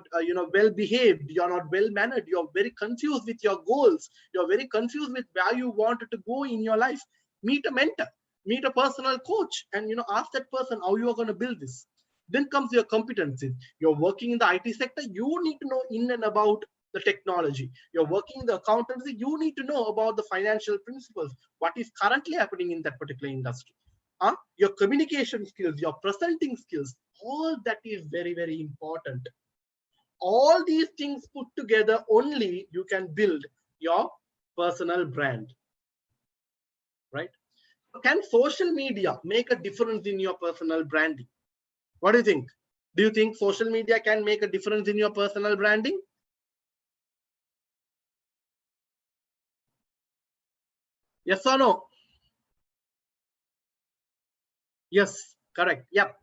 well behaved, you're not well mannered, you're very confused with your goals, you're very confused with where you want to go in your life, meet a mentor, meet a personal coach, and ask that person how you are going to build this. Then comes your competencies. You're working in the IT sector, you need to know in and about the technology. You're working in the accountancy, you need to know about the financial principles, what is currently happening in that particular industry. Your communication skills, your presenting skills, all that is very, very important. All these things put together, only you can build your personal brand, right? Can social media make a difference in your personal branding? What do you think? Do you think social media can make a difference in your personal branding? Yes or no? Yes, correct. Yep.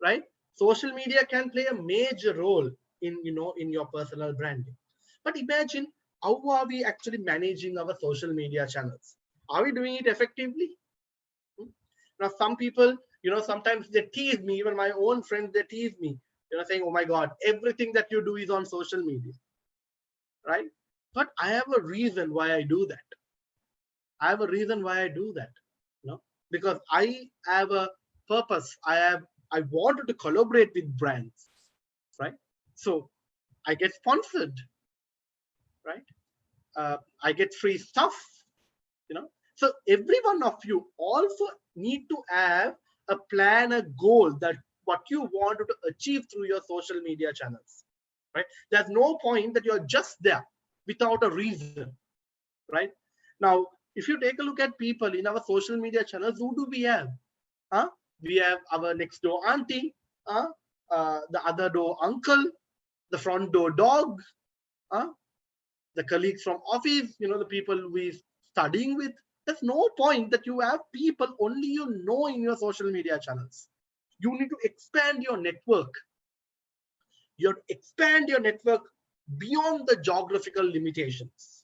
Right? Social media can play a major role in your personal branding. But imagine, how are we actually managing our social media channels? Are we doing it effectively? Now, some people, sometimes they tease me, even my own friends, they tease me, saying, oh my God, everything that you do is on social media, right? But I have a reason why I do that. Because I have a purpose. I wanted to collaborate with brands, right? So I get sponsored, right? I get free stuff, So every one of you also need to have a plan, a goal, that what you want to achieve through your social media channels, right? There's no point that you're just there without a reason, right? Now, if you take a look at people in our social media channels, who do we have? We have our next door auntie, the other door uncle, the front door dog, the colleagues from office, the people we're studying with. There's no point that you have people only in your social media channels. You need to expand your network. You have to expand your network beyond the geographical limitations.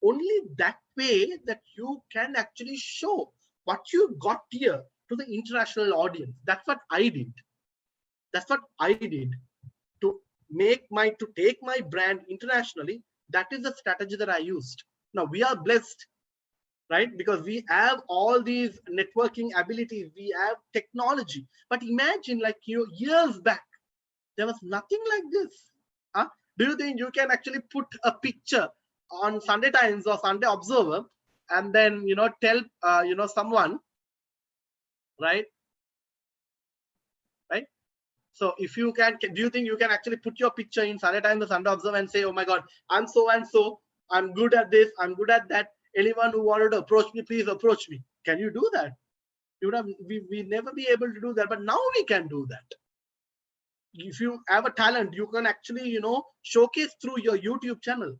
Only that way that you can actually show what you got here to the international audience. That's what I did. To take my brand internationally. That is the strategy that I used. Now we are blessed, right? Because we have all these networking abilities, we have technology. But imagine, like years back, there was nothing like this. Do you think you can actually put a picture on Sunday Times or Sunday Observer and then tell someone, right? So if you can, do you think you can actually put your picture in Sunday Times or Sunday Observer and say, oh my God, I'm so and so, I'm good at this, I'm good at that. Anyone who wanted to approach me, please approach me. Can you do that? We'd never be able to do that, but now we can do that. If you have a talent, you can actually, showcase through your YouTube channel,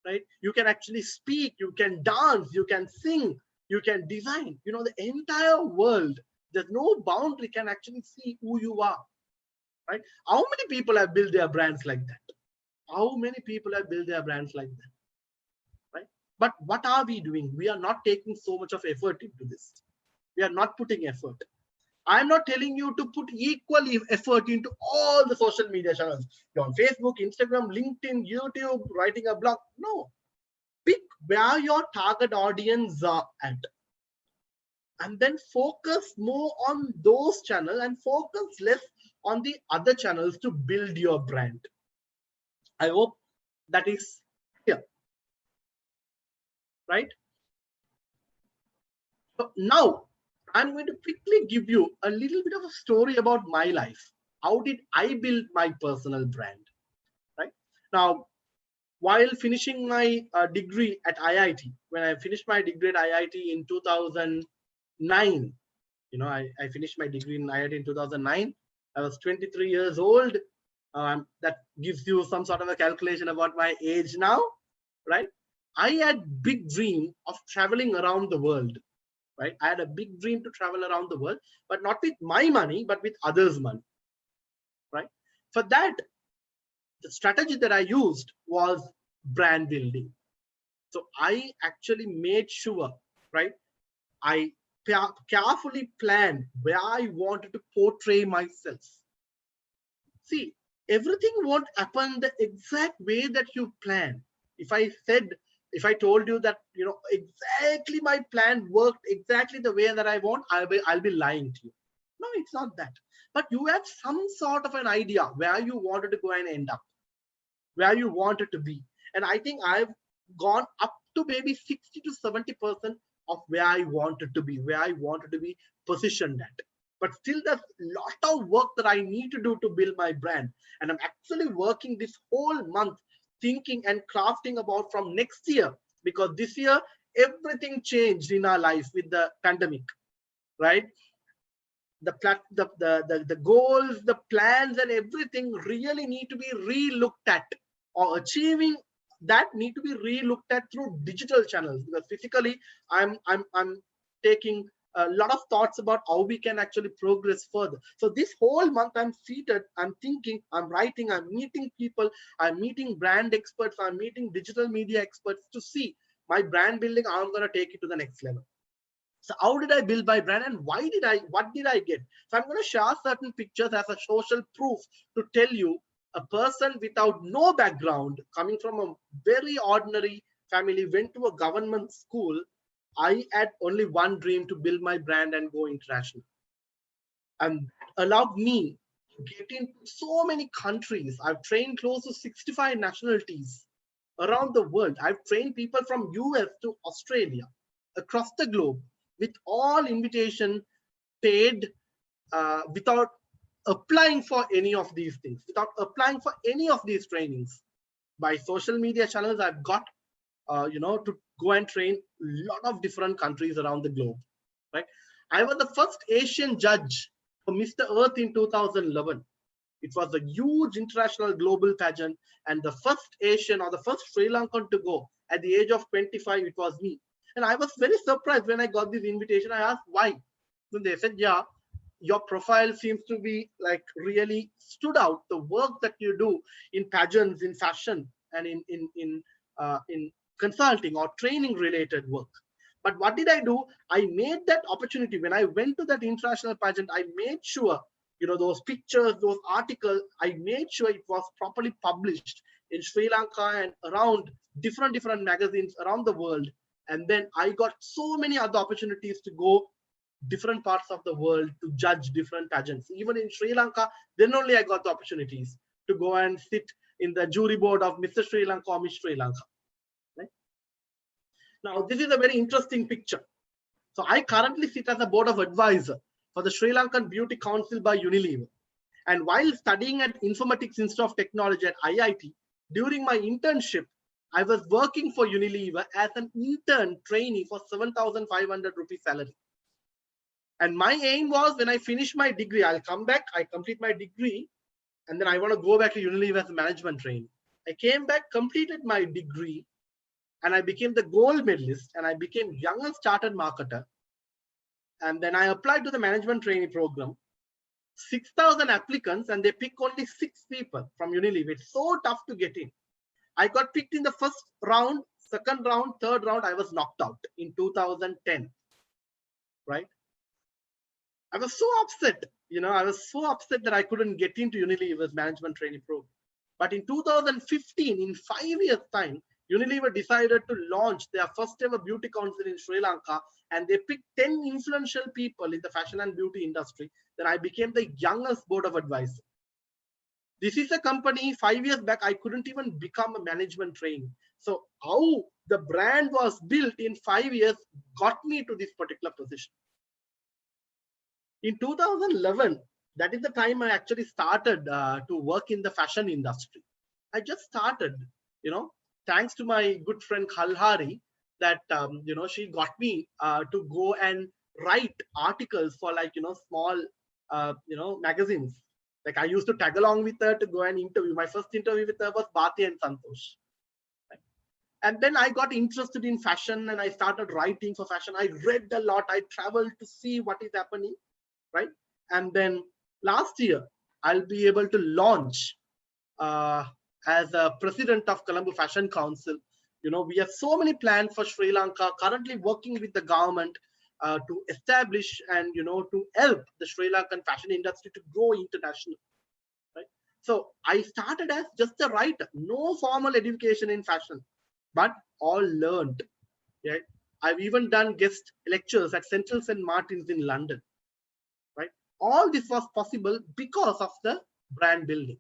right? You can actually speak, you can dance, you can sing, you can design. The entire world There's no boundary can actually see who you are, right? How many people have built their brands like that? How many people have built their brands like that, right? But what are we doing? We are not taking so much of effort into this. We are not putting effort. I'm not telling you to put equal effort into all the social media channels. You're on Facebook, Instagram, LinkedIn, YouTube, writing a blog. No. Pick where your target audience are at. And then focus more on those channels and focus less on the other channels to build your brand. I hope that is clear. Right? So now I'm going to quickly give you a little bit of a story about my life. How did I build my personal brand? Right? Now, while finishing my degree at IIT, when I finished my degree at IIT in 2009, I finished my degree in IIT in 2009. I was 23 years old. That gives you some sort of a calculation about my age now, right? I had big dream of traveling around the world, right? I had a big dream to travel around the world, but not with my money, but with others' money, right? For that, the strategy that I used was brand building. So I actually made sure, right? I carefully planned where I wanted to portray myself. See, everything won't happen the exact way that you plan. If I told you that, exactly my plan worked exactly the way that I want, I'll be lying to you. No, it's not that. But you have some sort of an idea where you wanted to go and end up, where you wanted to be. And I think I've gone up to maybe 60 to 70% of where I wanted to be, positioned at. But still, there's a lot of work that I need to do to build my brand. And I'm actually working this whole month thinking and crafting about from next year, because this year, everything changed in our life with the pandemic, right? The goals, the plans, and everything really need to be re-looked at, or achieving that need to be re-looked at through digital channels, because physically I'm taking a lot of thoughts about how we can actually progress further. So this whole month I'm seated, I'm thinking, I'm writing, I'm meeting people, I'm meeting brand experts, I'm meeting digital media experts to see my brand building. I'm going to take it to the next level. So how did I build my brand, and what did I get? So I'm going to share certain pictures as a social proof to tell you a person without no background, coming from a very ordinary family, went to a government school. I had only one dream: to build my brand and go international. And allowed me to get into so many countries. I've trained close to 65 nationalities around the world. I've trained people from US to Australia, across the globe, with all invitation paid, without applying for any of these things, without applying for any of these trainings. By social media channels, I've got, to go and train a lot of different countries around the globe, right? I was the first Asian judge for Mr. Earth in 2011. It was a huge international global pageant, and the first Asian, or the first Sri Lankan to go at the age of 25, it was me. And I was very surprised when I got this invitation. I asked why. So they said, yeah, your profile seems to be like really stood out. The work that you do in pageants, in fashion, and in consulting or training related work. But what did I do? I made that opportunity. When I went to that international pageant, I made sure, those pictures, those articles, I made sure it was properly published in Sri Lanka and around different magazines around the world. And then I got so many other opportunities to go different parts of the world to judge different pageants. Even in Sri Lanka, then only I got the opportunities to go and sit in the jury board of Mr. Sri Lanka or Miss Sri Lanka. Right? Now, this is a very interesting picture. So I currently sit as a board of advisor for the Sri Lankan Beauty Council by Unilever. And while studying at Informatics Institute of Technology at IIT, during my internship, I was working for Unilever as an intern trainee for 7,500 rupees salary. And my aim was, when I finish my degree, I'll come back, I complete my degree, and then I want to go back to Unilever as a management trainee. I came back, completed my degree, and I became the gold medalist, and I became youngest chartered marketer. And then I applied to the management trainee program. 6,000 applicants, and they pick only 6 people from Unilever. It's so tough to get in. I got picked in the first round, second round, third round. I was knocked out in 2010. Right? I was so upset. I was so upset that I couldn't get into Unilever's management training program. But in 2015, in 5 years' time, Unilever decided to launch their first ever beauty council in Sri Lanka, and they picked 10 influential people in the fashion and beauty industry. Then I became the youngest board of advisors. This is a company 5 years back, I couldn't even become a management trainee. So how the brand was built in 5 years got me to this particular position. In 2011, that is the time I actually started to work in the fashion industry. I just started, thanks to my good friend Khalhari, that, she got me to go and write articles for small, magazines. Like I used to tag along with her to go and interview. My first interview with her was Bhati and Santosh. Right? And then I got interested in fashion and I started writing for fashion. I read a lot. I traveled to see what is happening. Right? And then last year, I'll be able to launch as a president of Colombo Fashion Council. We have so many plans for Sri Lanka, currently working with the government to establish and, to help the Sri Lankan fashion industry to grow international. Right? So I started as just a writer, no formal education in fashion, but all learned. Right? I've even done guest lectures at Central St. Martin's in London. Right? All this was possible because of the brand building.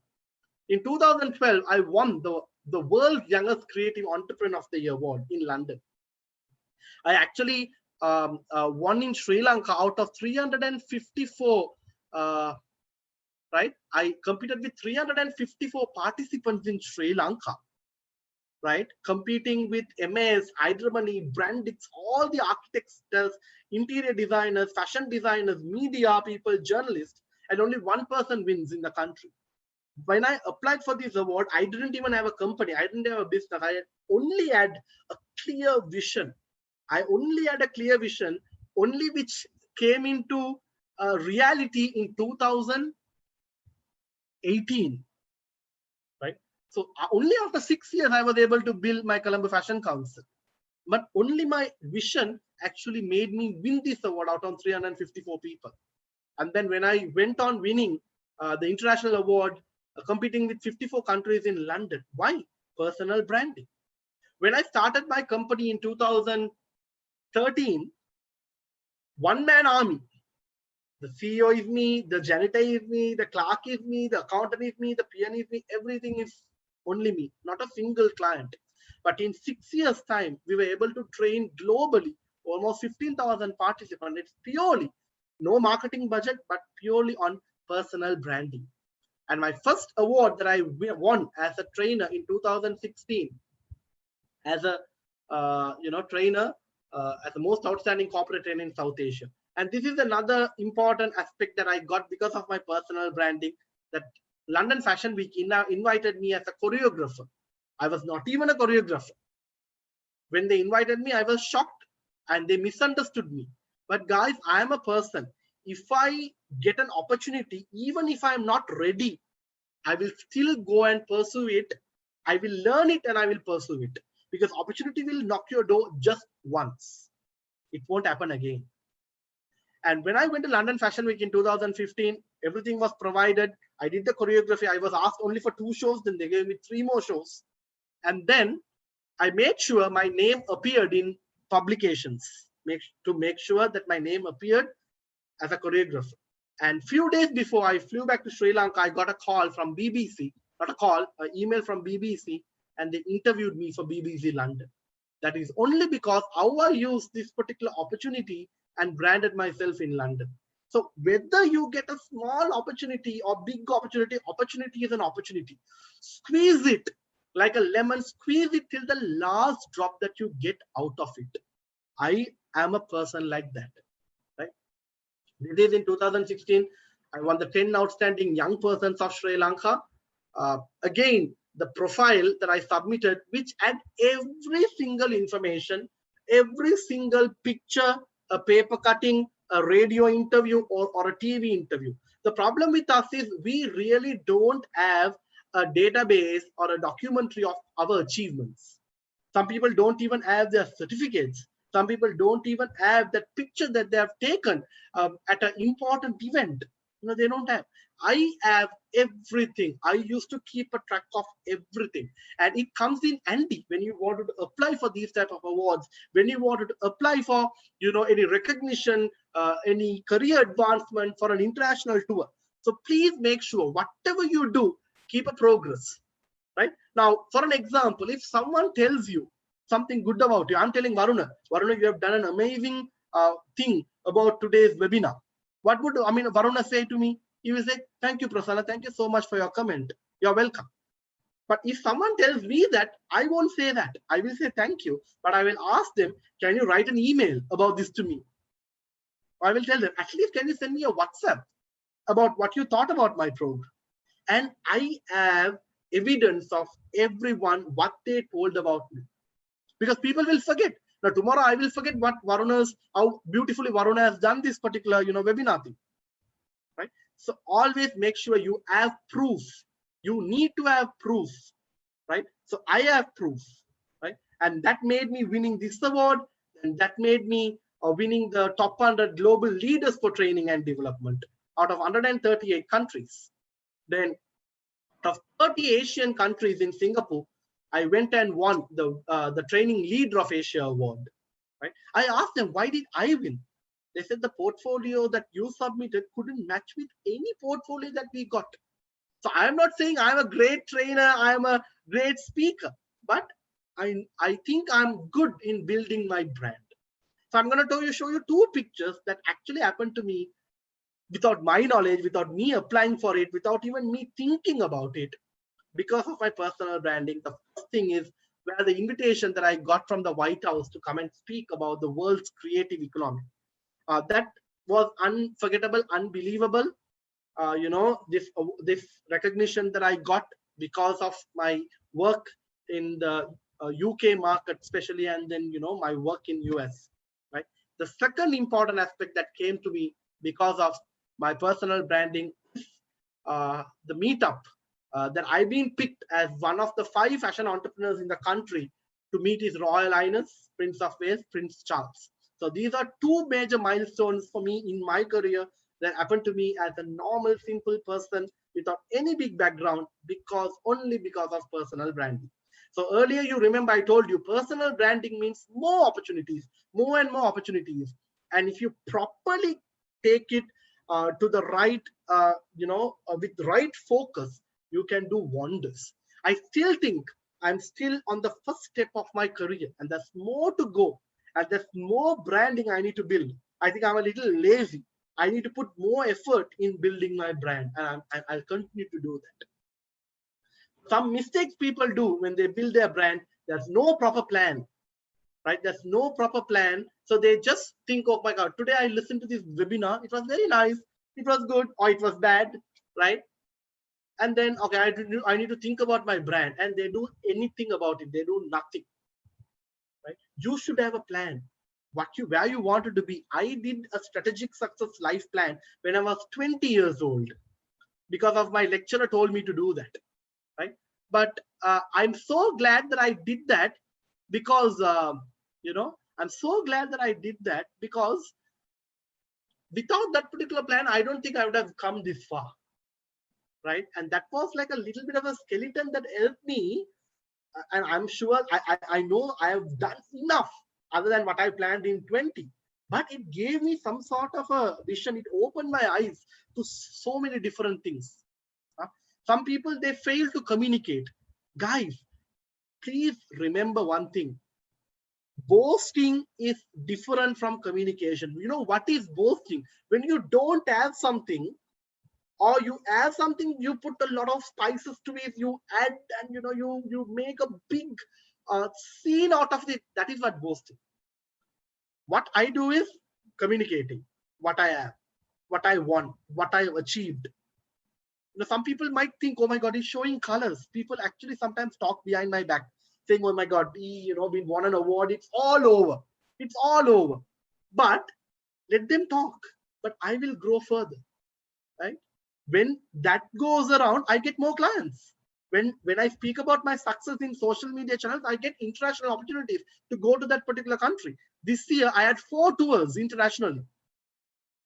In 2012, I won the world's youngest creative entrepreneur of the year award in London. I actually won in Sri Lanka out of 354, right? I competed with 354 participants in Sri Lanka, right? Competing with MAs, Hydromony, Brandix, all the architects, interior designers, fashion designers, media people, journalists, and only one person wins in the country. When I applied for this award, I didn't even have a company. I didn't have a business. I only had a clear vision. I only had a clear vision, only which came into reality in 2018, right? So only after 6 years, I was able to build my Colombo Fashion Council. But only my vision actually made me win this award out of 354 people. And then when I went on winning the international award, competing with 54 countries in London. Why? Personal branding. When I started my company in 2013, one-man army. The CEO is me, the janitor is me, the clerk is me, the accountant is me, the PM is me, everything is only me, not a single client. But in 6 years' time, we were able to train globally almost 15,000 participants. It's purely no marketing budget, but purely on personal branding. And my first award that I won as a trainer in 2016, as a trainer, as the most outstanding corporate trainer in South Asia. And this is another important aspect that I got because of my personal branding. That London Fashion Week invited me as a choreographer. I was not even a choreographer. When they invited me, I was shocked and they misunderstood me. But guys, I am a person. If I get an opportunity, even if I'm not ready, I will still go and pursue it. I will learn it and I will pursue it, because opportunity will knock your door just once. It won't happen again. And when I went to London Fashion Week in 2015, everything was provided. I did the choreography. I was asked only for 2 shows. Then they gave me 3 more shows. And then I made sure my name appeared in publications to make sure that my name appeared as a choreographer. And few days before I flew back to Sri Lanka, I got a call from BBC, not a call, an email from BBC, and they interviewed me for BBC London. That is only because how I used this particular opportunity and branded myself in London. So whether you get a small opportunity or big opportunity, opportunity is an opportunity. Squeeze it like a lemon, squeeze it till the last drop that you get out of it. I am a person like that. This is in 2016. I won the 10 outstanding young persons of Sri Lanka. Again, the profile that I submitted, which had every single information, every single picture, a paper cutting, a radio interview or a TV interview. The problem with us is we really don't have a database or a documentary of our achievements. Some people don't even have their certificates. Some people don't even have that picture that they have taken at an important event. They don't have. I have everything. I used to keep a track of everything, and it comes in handy when you wanted to apply for these type of awards, when you wanted to apply for any recognition, any career advancement for an international tour. So please make sure whatever you do, keep a progress. Right now, for an example, if someone tells you something good about you, I'm telling Varuna, you have done an amazing thing about today's webinar. What would Varuna say to me? He will say, thank you, Prasanna. Thank you so much for your comment. You're welcome. But if someone tells me that, I won't say that. I will say thank you, but I will ask them, can you write an email about this to me? I will tell them, at least can you send me a WhatsApp about what you thought about my program? And I have evidence of everyone, what they told about me. Because people will forget. Now, tomorrow I will forget how beautifully Varuna has done this particular, webinar thing. Right? So always make sure you have proof. You need to have proof, right? So I have proof, right? And that made me winning this award, and that made me winning the top 100 global leaders for training and development out of 138 countries. Then out of 30 Asian countries in Singapore, I went and won the Training Leader of Asia award. Right? I asked them, why did I win? They said the portfolio that you submitted couldn't match with any portfolio that we got. So I'm not saying I'm a great trainer, I'm a great speaker, but I think I'm good in building my brand. So I'm going to show you two pictures that actually happened to me without my knowledge, without me applying for it, without even me thinking about it, because of my personal branding. The first thing is where the invitation that I got from the White House to come and speak about the world's creative economy. That was unforgettable, unbelievable. This recognition that I got because of my work in the UK market, especially, and then my work in US. Right. The second important aspect that came to me because of my personal branding is the meetup that I've been picked as one of the 5 fashion entrepreneurs in the country to meet His Royal Highness Prince of Wales, Prince Charles. So these are 2 major milestones for me in my career that happened to me as a normal, simple person without any big background, only because of personal branding. So earlier, you remember I told you personal branding means more opportunities, more and more opportunities. And if you properly take it to the right, with the right focus, you can do wonders. I still think I'm still on the first step of my career, and there's more to go. And there's more branding I need to build. I think I'm a little lazy. I need to put more effort in building my brand, and I'll continue to do that. Some mistakes people do when they build their brand, there's no proper plan, right? There's no proper plan. So they just think, oh my God, today I listened to this webinar. It was very nice. It was good, or it was bad, right? And then, okay, I need to think about my brand, and they do anything about it. They do nothing. Right? You should have a plan, where you wanted to be. I did a strategic success life plan when I was 20 years old because of my lecturer told me to do that. Right? But I'm so glad that I did that because, I'm so glad that I did that because without that particular plan, I don't think I would have come this far. Right? And that was like a little bit of a skeleton that helped me. And I'm sure I know I have done enough other than what I planned in 20, but it gave me some sort of a vision. It opened my eyes to so many different things. Some people, they fail to communicate. Guys, please remember one thing. Boasting is different from communication. You know what is boasting? When you don't have something, or you add something, you put a lot of spices to it, you add, and you make a big scene out of it. That is what boasting. What I do is communicating what I am, what I want, what I've achieved. Some people might think, oh my God, he's showing colors. People actually sometimes talk behind my back saying, oh my God, we won an award. It's all over. It's all over. But Let them talk, but I will grow further, right? When that goes around, I get more clients. When I speak about my success in social media channels, I get international opportunities to go to that particular country. This year, I had 4 tours internationally,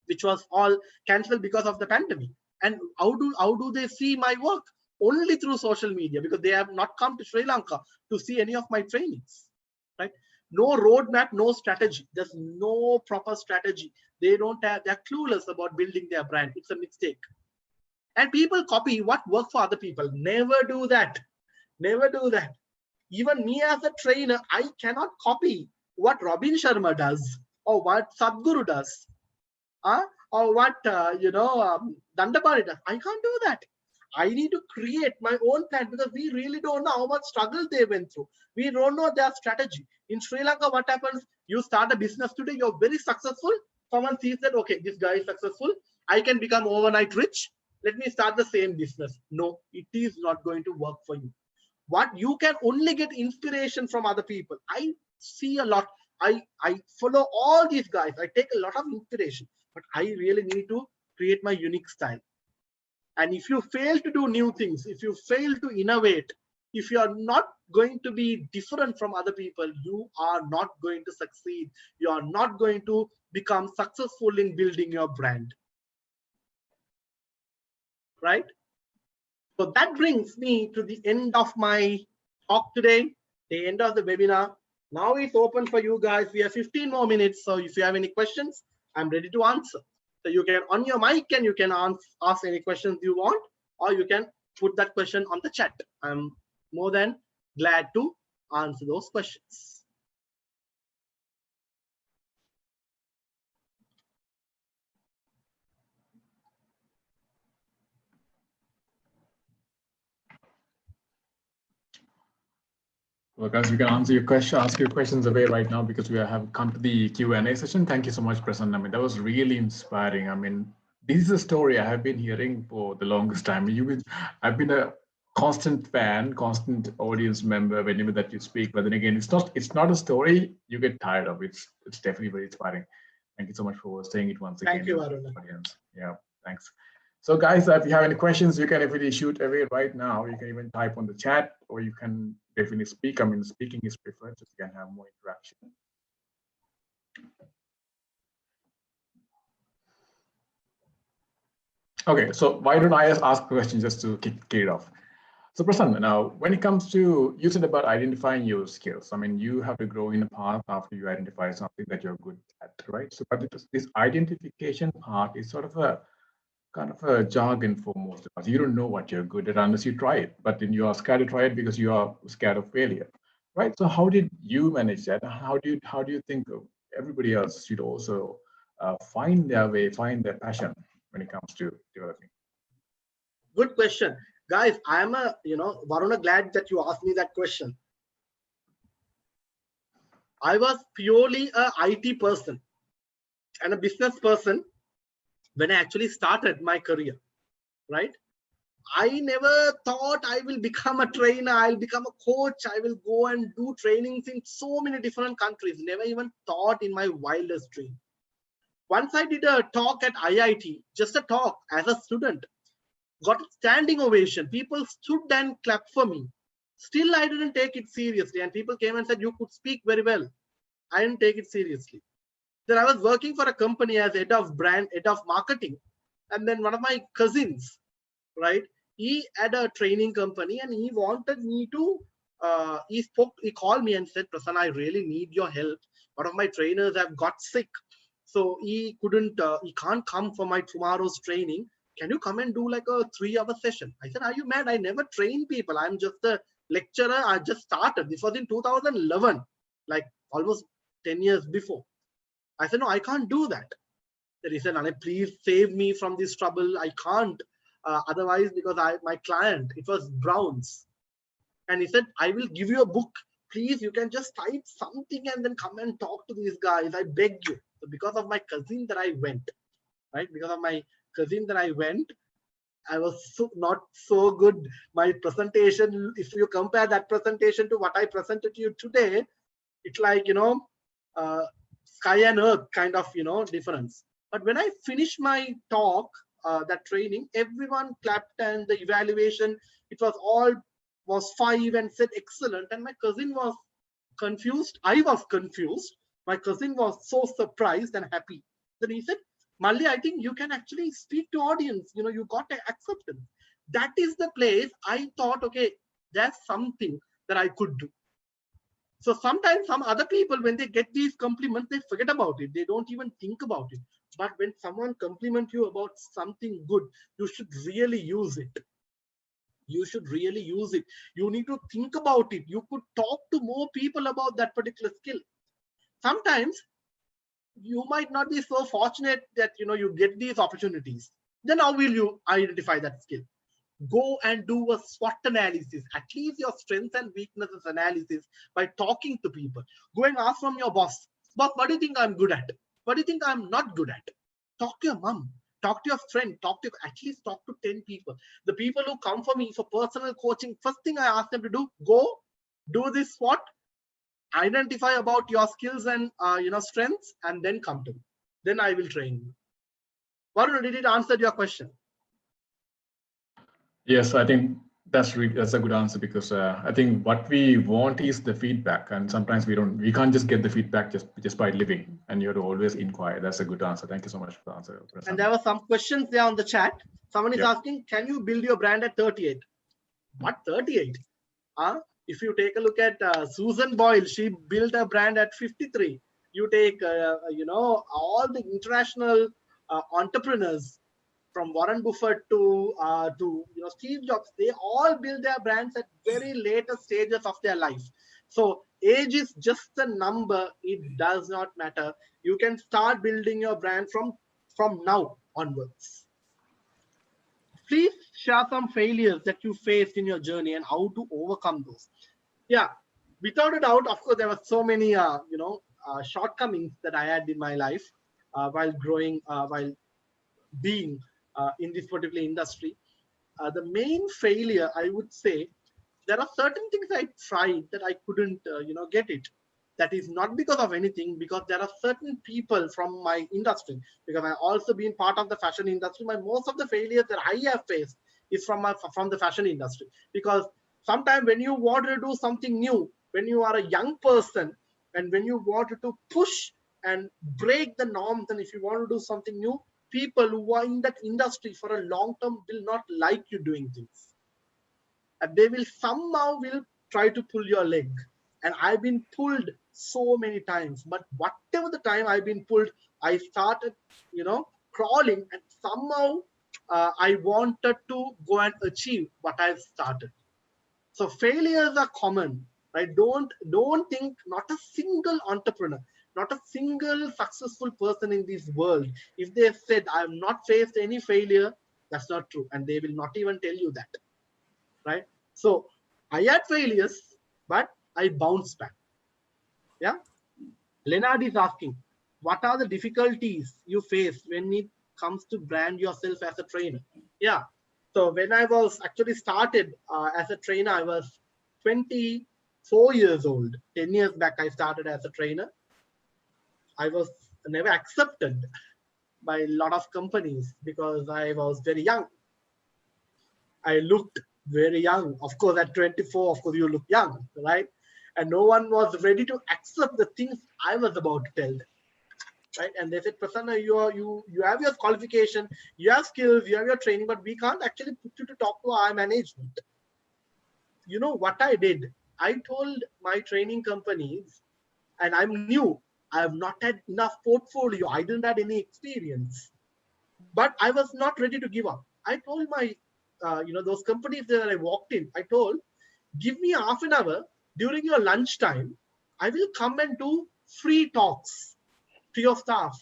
which was all cancelled because of the pandemic. And how do they see my work? Only through social media, because they have not come to Sri Lanka to see any of my trainings, right? No roadmap, no strategy. There's no proper strategy. They're clueless about building their brand. It's a mistake. And people copy what works for other people. Never do that. Never do that. Even me as a trainer, I cannot copy what Robin Sharma does or what Sadhguru does, or what Dandapani does. I can't do that. I need to create my own plan, because we really don't know how much struggle they went through. We don't know their strategy. In Sri Lanka, what happens? You start a business today, you're very successful. Someone sees that, okay, this guy is successful. I can become overnight rich. Let me start the same business. No, it is not going to work for you. What you can only get inspiration from other people. I see a lot. I follow all these guys. I take a lot of inspiration, but I really need to create my unique style. And if you fail to do new things, if you fail to innovate, if you are not going to be different from other people, you are not going to succeed. You are not going to become successful in building your brand. Right? So that brings me to the end of my talk today, the end of the webinar. Now it's open for you guys. We have 15 more minutes. So if you have any questions, I'm ready to answer. So you can on your mic and you can ask any questions you want, or you can put that question on the chat. I'm more than glad to answer those questions.
Well, guys, you can ask your questions away right now, because we have come to the Q&A session. Thank you so much, Prasanna. I mean, that was really inspiring. I mean, this is a story I have been hearing for the longest time. I've been a constant fan, constant audience member whenever that you speak. But then again, it's not a story you get tired of. It's definitely very inspiring. Thank you so much for saying it once again.
Thank you, Aruna.
Audience. Yeah, thanks. So guys, if you have any questions, you can definitely shoot away right now. You can even type on the chat, or you can definitely speak. I mean, speaking is preferred, so you can have more interaction. Okay, so why don't I ask a question just to kick it off? So Prasanna, now, when it comes to, you said about identifying your skills. I mean, you have to grow in a path after you identify something that you're good at, right? So, but this identification part is sort of a kind of a jargon for most of us. You don't know what you're good at unless you try it, but then you are scared to try it because you are scared of failure, right? So how did you manage that? How do you think everybody else should also find their way, find their passion when it comes to developing?
Good question. Guys, I'm Varuna, glad that you asked me that question. I was purely a IT person and a business person when I actually started my career, right? I never thought I will become a trainer, I'll become a coach, I will go and do trainings in so many different countries. Never even thought in my wildest dream. Once I did a talk at IIT, just a talk as a student, got a standing ovation. People stood and clapped for me. Still, I didn't take it seriously. And people came and said, you could speak very well. I didn't take it seriously. Then I was working for a company as head of brand, head of marketing. And then one of my cousins, right, he had a training company and he wanted me to, he called me and said, Prasanna, I really need your help. One of my trainers have got sick. So he can't come for my tomorrow's training. Can you come and do like a 3-hour session? I said, are you mad? I never train people. I'm just a lecturer. I just started. This was in 2011, like almost 10 years before. I said, no, I can't do that. Then he said, please save me from this trouble. I can't. Otherwise, because my client, it was Browns. And he said, I will give you a book. Please, you can just type something and then come and talk to these guys. I beg you. So because of my cousin that I went, right? Because of my cousin that I went, I was not so good. My presentation, if you compare that presentation to what I presented to you today, it's like, sky and earth kind of, difference. But when I finished my talk, that training, everyone clapped, and the evaluation, it was all was 5 and said excellent. And my cousin was confused. I was confused. My cousin was so surprised and happy. Then he said, Malli, I think you can actually speak to audience. You got acceptance. That is the place I thought, okay, there's something that I could do. So sometimes some other people, when they get these compliments, they forget about it. They don't even think about it. But when someone compliments you about something good, you should really use it. You should really use it. You need to think about it. You could talk to more people about that particular skill. Sometimes you might not be so fortunate that you get these opportunities. Then how will you identify that skill? Go and do a SWOT analysis, at least your strengths and weaknesses analysis, by talking to people. Go and ask from your boss, what do you think I'm good at? What do you think I'm not good at? Talk to your mom, talk to your friend, at least talk to 10 people. The people who come for me for personal coaching, first thing I ask them to do, go do this SWOT, identify about your skills and strengths, and then come to me. Then I will train you. Varun, did it answer your question?
Yes, I think that's a good answer, because I think what we want is the feedback, and sometimes we can't just get the feedback just by living, and you have to always inquire. That's a good answer. Thank you so much for the answer, Prassanna.
And there were some questions there on the chat. Someone is asking, can you build your brand at 38? What 38? If you take a look at Susan Boyle, she built a brand at 53. You take all the international entrepreneurs, from Warren Buffett to Steve Jobs, they all build their brands at very later stages of their life. So age is just a number. It does not matter. You can start building your brand from now onwards. Please share some failures that you faced in your journey and how to overcome those. Yeah, without a doubt, of course, there were so many shortcomings that I had in my life while growing, while being in this particular industry. The main failure, I would say, there are certain things I tried that I couldn't get it. That is not because of anything, because there are certain people from my industry, because I also been part of the fashion industry. Most of the failures that I have faced is from the fashion industry, because sometimes when you want to do something new, when you are a young person, and when you want to push and break the norms, and if you want to do something new, people who are in that industry for a long term will not like you doing things, and they will somehow try to pull your leg. And I've been pulled so many times, but whatever the time I've been pulled, I started crawling, and somehow I wanted to go and achieve what I've started. So failures are common, right? Don't think, not a single entrepreneur, not a single successful person in this world, if they have said I have not faced any failure, that's not true, and they will not even tell you that, right? So I had failures, but I bounced back. Yeah. Leonard is asking, what are the difficulties you face when it comes to brand yourself as a trainer? Yeah. So when I was actually started as a trainer, I was 24 years old. 10 years back, I started as a trainer. I was never accepted by a lot of companies because I was very young. I looked very young. Of course, at 24, of course, you look young, right? And no one was ready to accept the things I was about to tell them, right? And they said, Prasanna, you have your qualification, you have skills, you have your training, but we can't actually put you to talk to our management. You know what I did? I told my training companies, and I'm new, I have not had enough portfolio, I didn't have any experience, but I was not ready to give up. I told my, those companies that I walked in, I told, give me half an hour during your lunchtime, I will come and do free talks to your staff.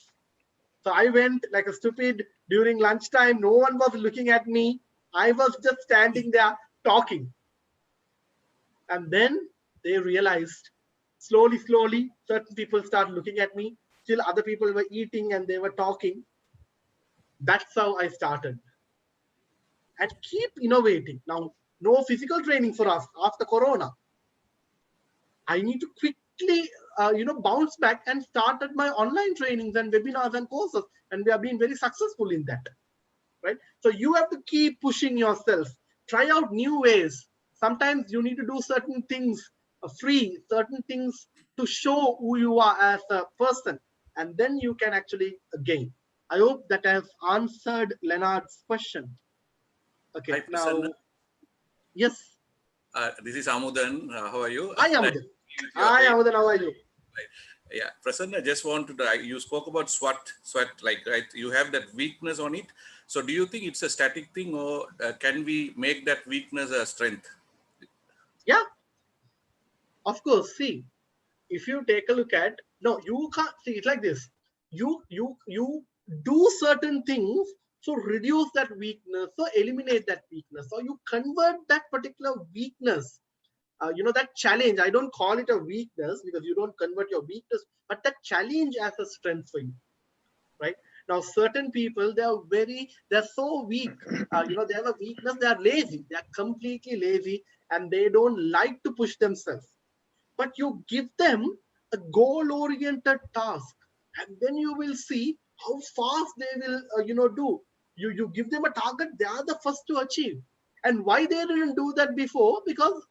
So I went like a stupid during lunchtime. No one was looking at me. I was just standing there talking. And then they realized slowly, certain people started looking at me. Still other people were eating and they were talking. That's how I started. And keep innovating. Now, no physical training for us after Corona. I need to quickly bounced back and started my online trainings and webinars and courses, and we have been very successful in that, right? So you have to keep pushing yourself, try out new ways. Sometimes you need to do certain things free, certain things to show who you are as a person, and then you can actually gain. I hope that I have answered Leonard's question. Okay,
Hi,
now,
Prasanna.
yes.
This is Amudan. How are you?
Hi, Amudan. Hi, Amudan. How are you?
Yeah, Prasanna, just want to, you spoke about sweat, like, right? You have that weakness on it. So do you think it's a static thing, or can we make that weakness a strength?
Yeah, of course. See, if you take a look at, no, you can't see it's like this. You do certain things to reduce that weakness, so eliminate that weakness, or you convert that particular weakness, that challenge. I don't call it a weakness because you don't convert your weakness, but that challenge as a strength for you, right? Now, certain people, they're so weak. They have a weakness. They are lazy. They are completely lazy, and they don't like to push themselves. But you give them a goal-oriented task, and then you will see how fast they will, do. You give them a target, they are the first to achieve. And why they didn't do that before? Because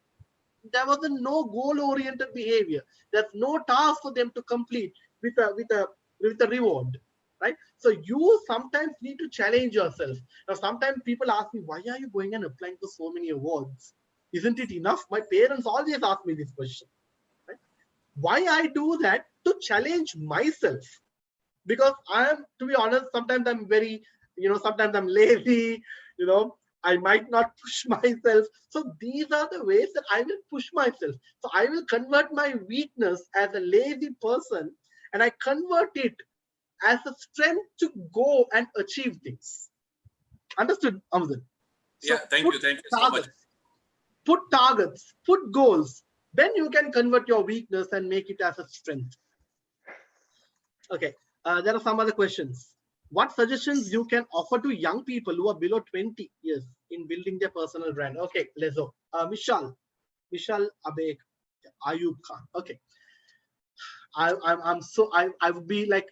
there was no goal-oriented behavior. There's no task for them to complete with a reward, right? So you sometimes need to challenge yourself. Now, sometimes people ask me, why are you going and applying for so many awards? Isn't it enough? My parents always ask me this question. Why I do that? To challenge myself, because I am, to be honest, sometimes I'm very, sometimes I'm lazy, I might not push myself. So these are the ways that I will push myself. So I will convert my weakness as a lazy person, and I convert it as a strength to go and achieve things. Understood, Amudan? So
Yeah, thank you so much.
Put targets, put goals. Then you can convert your weakness and make it as a strength. Okay, there are some other questions. What suggestions you can offer to young people who are below 20 years in building their personal brand? Okay, let's go. Mishal Abek, Ayub Khan. Okay, I would be like,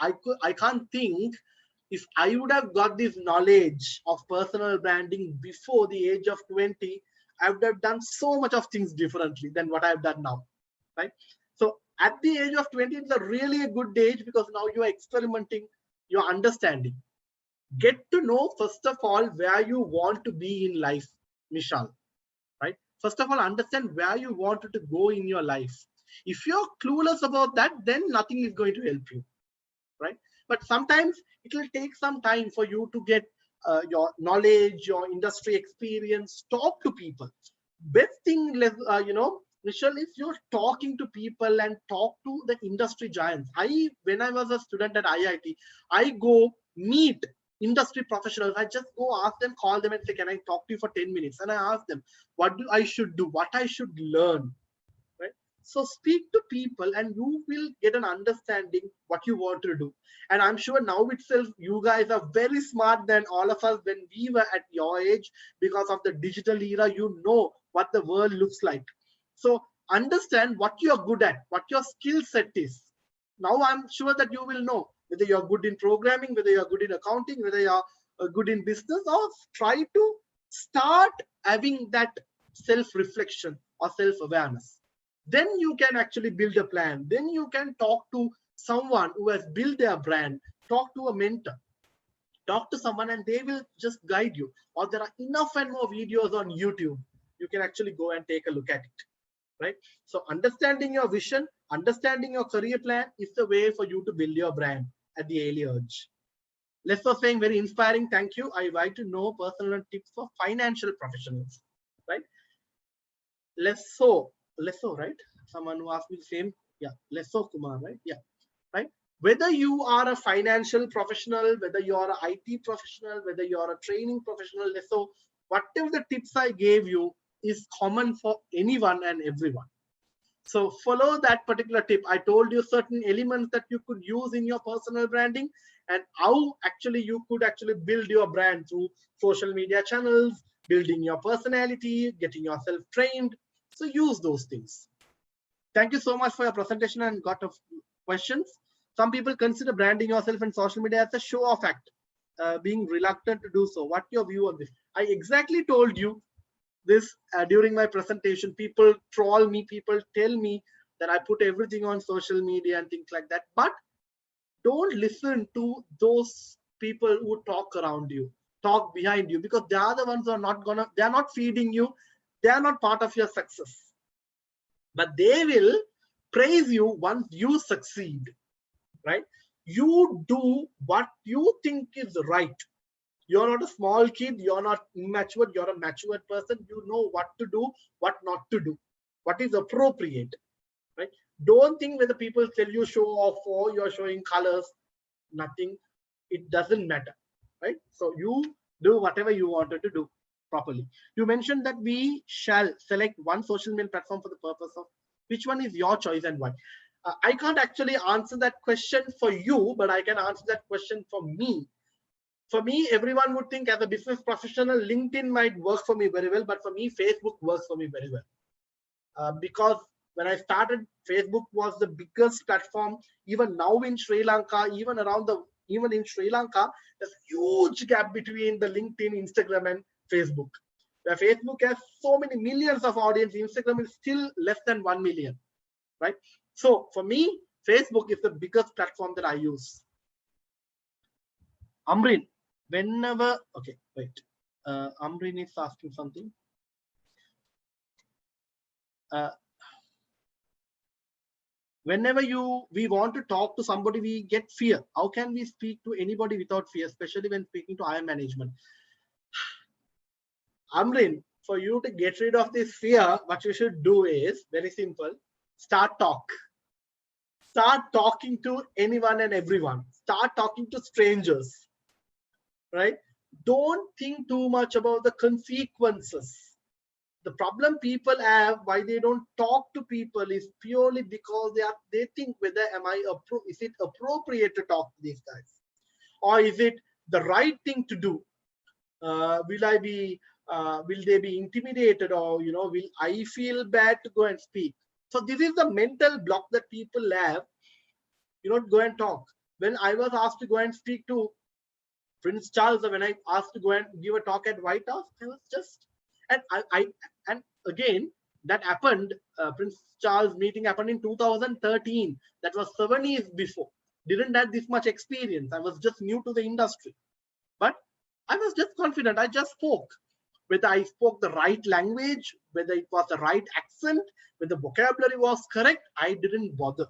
I can't think, if I would have got this knowledge of personal branding before the age of 20, I would have done so much of things differently than what I've done now, right? So at the age of 20, it's a really a good age, because now you are experimenting, you're understanding. Get to know, first of all, where you want to be in life, Mishal, right? First of all, understand where you wanted to go in your life. If you're clueless about that, then nothing is going to help you, right? But sometimes it will take some time for you to get your knowledge, your industry experience. Talk to people. Best thing, Michelle, is you're talking to people and talk to the industry giants. When I was a student at IIT, I go meet industry professionals. I just go ask them, call them and say, can I talk to you for 10 minutes? And I ask them, what I should do, what I should learn, right? So speak to people and you will get an understanding what you want to do. And I'm sure now itself, you guys are very smart than all of us when we were at your age. Because of the digital era, you know what the world looks like. So understand what you're good at, what your skill set is. Now I'm sure that you will know whether you're good in programming, whether you're good in accounting, whether you're good in business, or try to start having that self-reflection or self-awareness. Then you can actually build a plan. Then you can talk to someone who has built their brand, talk to a mentor, talk to someone, and they will just guide you. Or there are enough and more videos on YouTube. You can actually go and take a look at it, right? So understanding your vision, understanding your career plan is the way for you to build your brand at the early age. Les was saying, very inspiring. Thank you. I like to know personal tips for financial professionals, right? Lesso, right? Someone who asked me the same. Yeah, Lesso Kumar, right? Yeah, right. Whether you are a financial professional, whether you are an IT professional, whether you are a training professional, Lesso, whatever the tips I gave you is common for anyone and everyone. So follow that particular tip. I told you certain elements that you could use in your personal branding, and how actually you could actually build your brand through social media channels, building your personality, getting yourself trained. So use those things. Thank you so much for your presentation and got of questions. Some people consider branding yourself in social media as a show-off act, being reluctant to do so. What's your view on this? I exactly told you this during my presentation. People troll me, people tell me that I put everything on social media and things like that. But don't listen to those people who talk around you, talk behind you, because they are the ones who are not gonna, they are not feeding you, they are not part of your success. But they will praise you once you succeed, right? You do what you think is right. You're not a small kid, you're not immature, you're a matured person. You know what to do, what not to do, what is appropriate, right? Don't think when the people tell you show off or you're showing colors, nothing, it doesn't matter, right? So you do whatever you wanted to do properly. You mentioned that we shall select one social media platform for the purpose of, which one is your choice and why? I can't actually answer that question for you, but I can answer that question for me. For me, everyone would think as a business professional, LinkedIn might work for me very well, but for me, Facebook works for me very well. Because when I started, Facebook was the biggest platform. Even now in Sri Lanka, even in Sri Lanka, there's a huge gap between the LinkedIn, Instagram, and Facebook. Where Facebook has so many millions of audience, Instagram is still less than 1 million, right? So for me, Facebook is the biggest platform that I use. Amrin, whenever, okay, wait. Amrin is asking something. Whenever we want to talk to somebody, we get fear. How can we speak to anybody without fear, especially when speaking to higher management? Amrin, for you to get rid of this fear, what you should do is very simple. Start talking to anyone and everyone. Start talking to strangers, right? Don't think too much about the consequences. The problem people have, why they don't talk to people, is purely because they think whether is it appropriate to talk to these guys, or is it the right thing to do? Will they be intimidated, or will I feel bad to go and speak? So this is the mental block that people have. Go and talk. When I was asked to go and speak to Prince Charles, when I asked to go and give a talk at White House, I was just, and again, that happened, Prince Charles meeting happened in 2013. That was 7 years before. Didn't have this much experience. I was just new to the industry. But I was just confident. I just spoke. Whether I spoke the right language, whether it was the right accent, whether the vocabulary was correct, I didn't bother.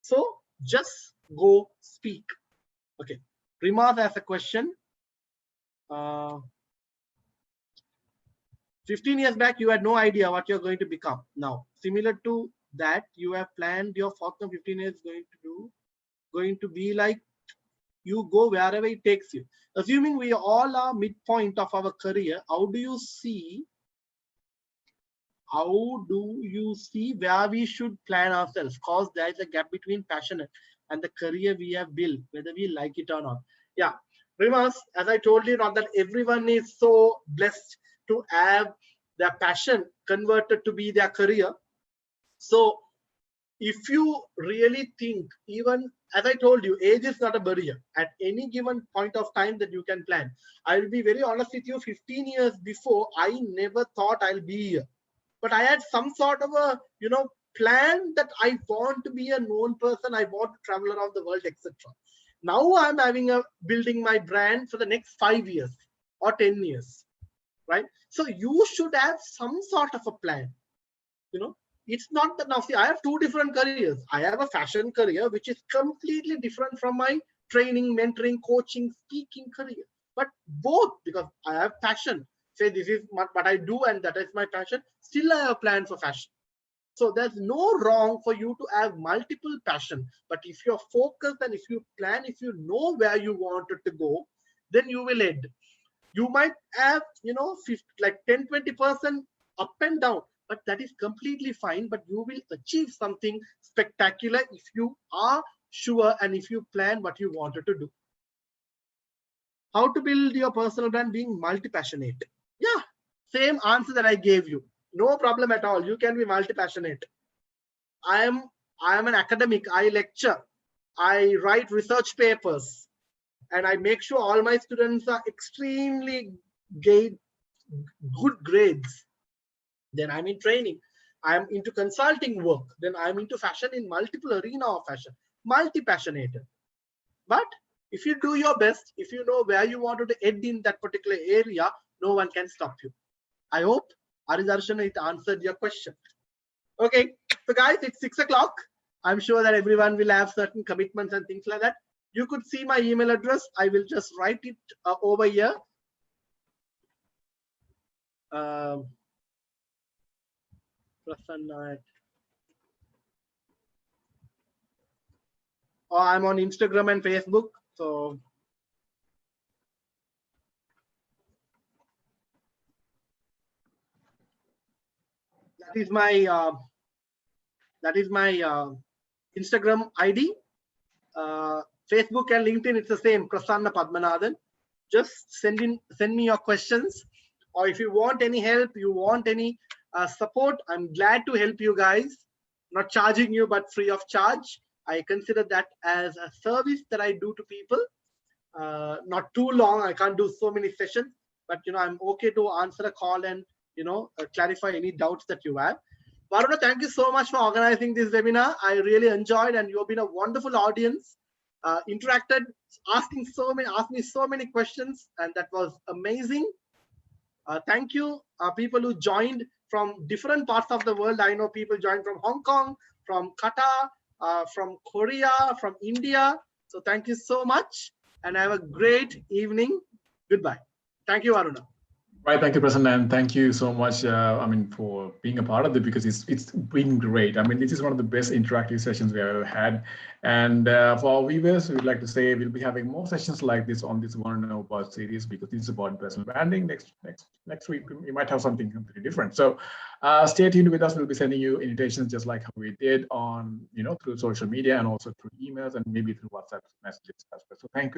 So just go speak. Okay. Rimaz has a question. 15 years back, you had no idea what you're going to become. Now, similar to that, you have planned your forthcoming 15 years going to be like, you go wherever it takes you. Assuming we all are midpoint of our career, how do you see where we should plan ourselves? Because there is a gap between passion and the career we have built, whether we like it or not. Yeah, Rimas, as I told you, not that everyone is so blessed to have their passion converted to be their career. So if you really think, even as I told you, age is not a barrier. At any given point of time that you can plan. I will be very honest with you, 15 years before, I never thought I'll be here. But I had some sort of a, plan that I want to be a known person. I want to travel around the world, etc. Now I'm building my brand for the next 5 years or 10 years, right? So you should have some sort of a plan, It's not that now, see, I have two different careers. I have a fashion career, which is completely different from my training, mentoring, coaching, speaking career. But both, because I have passion, say this is what I do and that is my passion, still I have a plan for fashion. So there's no wrong for you to have multiple passion. But if you're focused and if you plan, if you know where you wanted to go, then you will head. You might have, 10, 20% up and down. But that is completely fine. But you will achieve something spectacular if you are sure and if you plan what you wanted to do. How to build your personal brand being multi-passionate? Yeah, same answer that I gave you. No problem at all. You can be multi-passionate. I am an academic. I lecture. I write research papers, and I make sure all my students are extremely good grades. Then I'm in training. I'm into consulting work. Then I'm into fashion in multiple arena of fashion, multi-passionated. But if you do your best, if you know where you wanted to head in that particular area, no one can stop you. I hope, Aridarshana, it answered your question. Okay, so guys, it's 6 o'clock. I'm sure that everyone will have certain commitments and things like that. You could see my email address. I will just write it over here. Prassanna. Or I'm on Instagram and Facebook. So that is my Instagram ID. Facebook and LinkedIn, it's the same, Prassanna Pathmanathan. Just send me your questions, or if you want any help, you want any support, I'm glad to help you guys. Not charging you, but free of charge. I consider that as a service that I do to people. Not too long. I can't do so many sessions, but I'm okay to answer a call and clarify any doubts that you have. Varuna, thank you so much for organizing this webinar. I really enjoyed, and you've been a wonderful audience. Interacted, asked me so many questions, and that was amazing. Thank you, people who joined from different parts of the world. I know people joined from Hong Kong, from Qatar, from Korea, from India. So thank you so much, and have a great evening. Goodbye. Thank you, Varuna.
Right, thank you, Prasanna, and thank you so much. For being a part of it, because it's been great. This is one of the best interactive sessions we have ever had. And for our viewers, we'd like to say we'll be having more sessions like this on this One Know About series, because this is about personal branding. Next week we might have something completely different. So stay tuned with us. We'll be sending you invitations just like how we did on through social media, and also through emails, and maybe through WhatsApp messages as well. So thank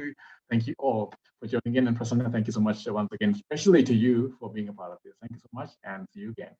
you all for joining in, and Prasanna, thank you so much once again, especially to you for being a part of this. Thank you so much, and see you again.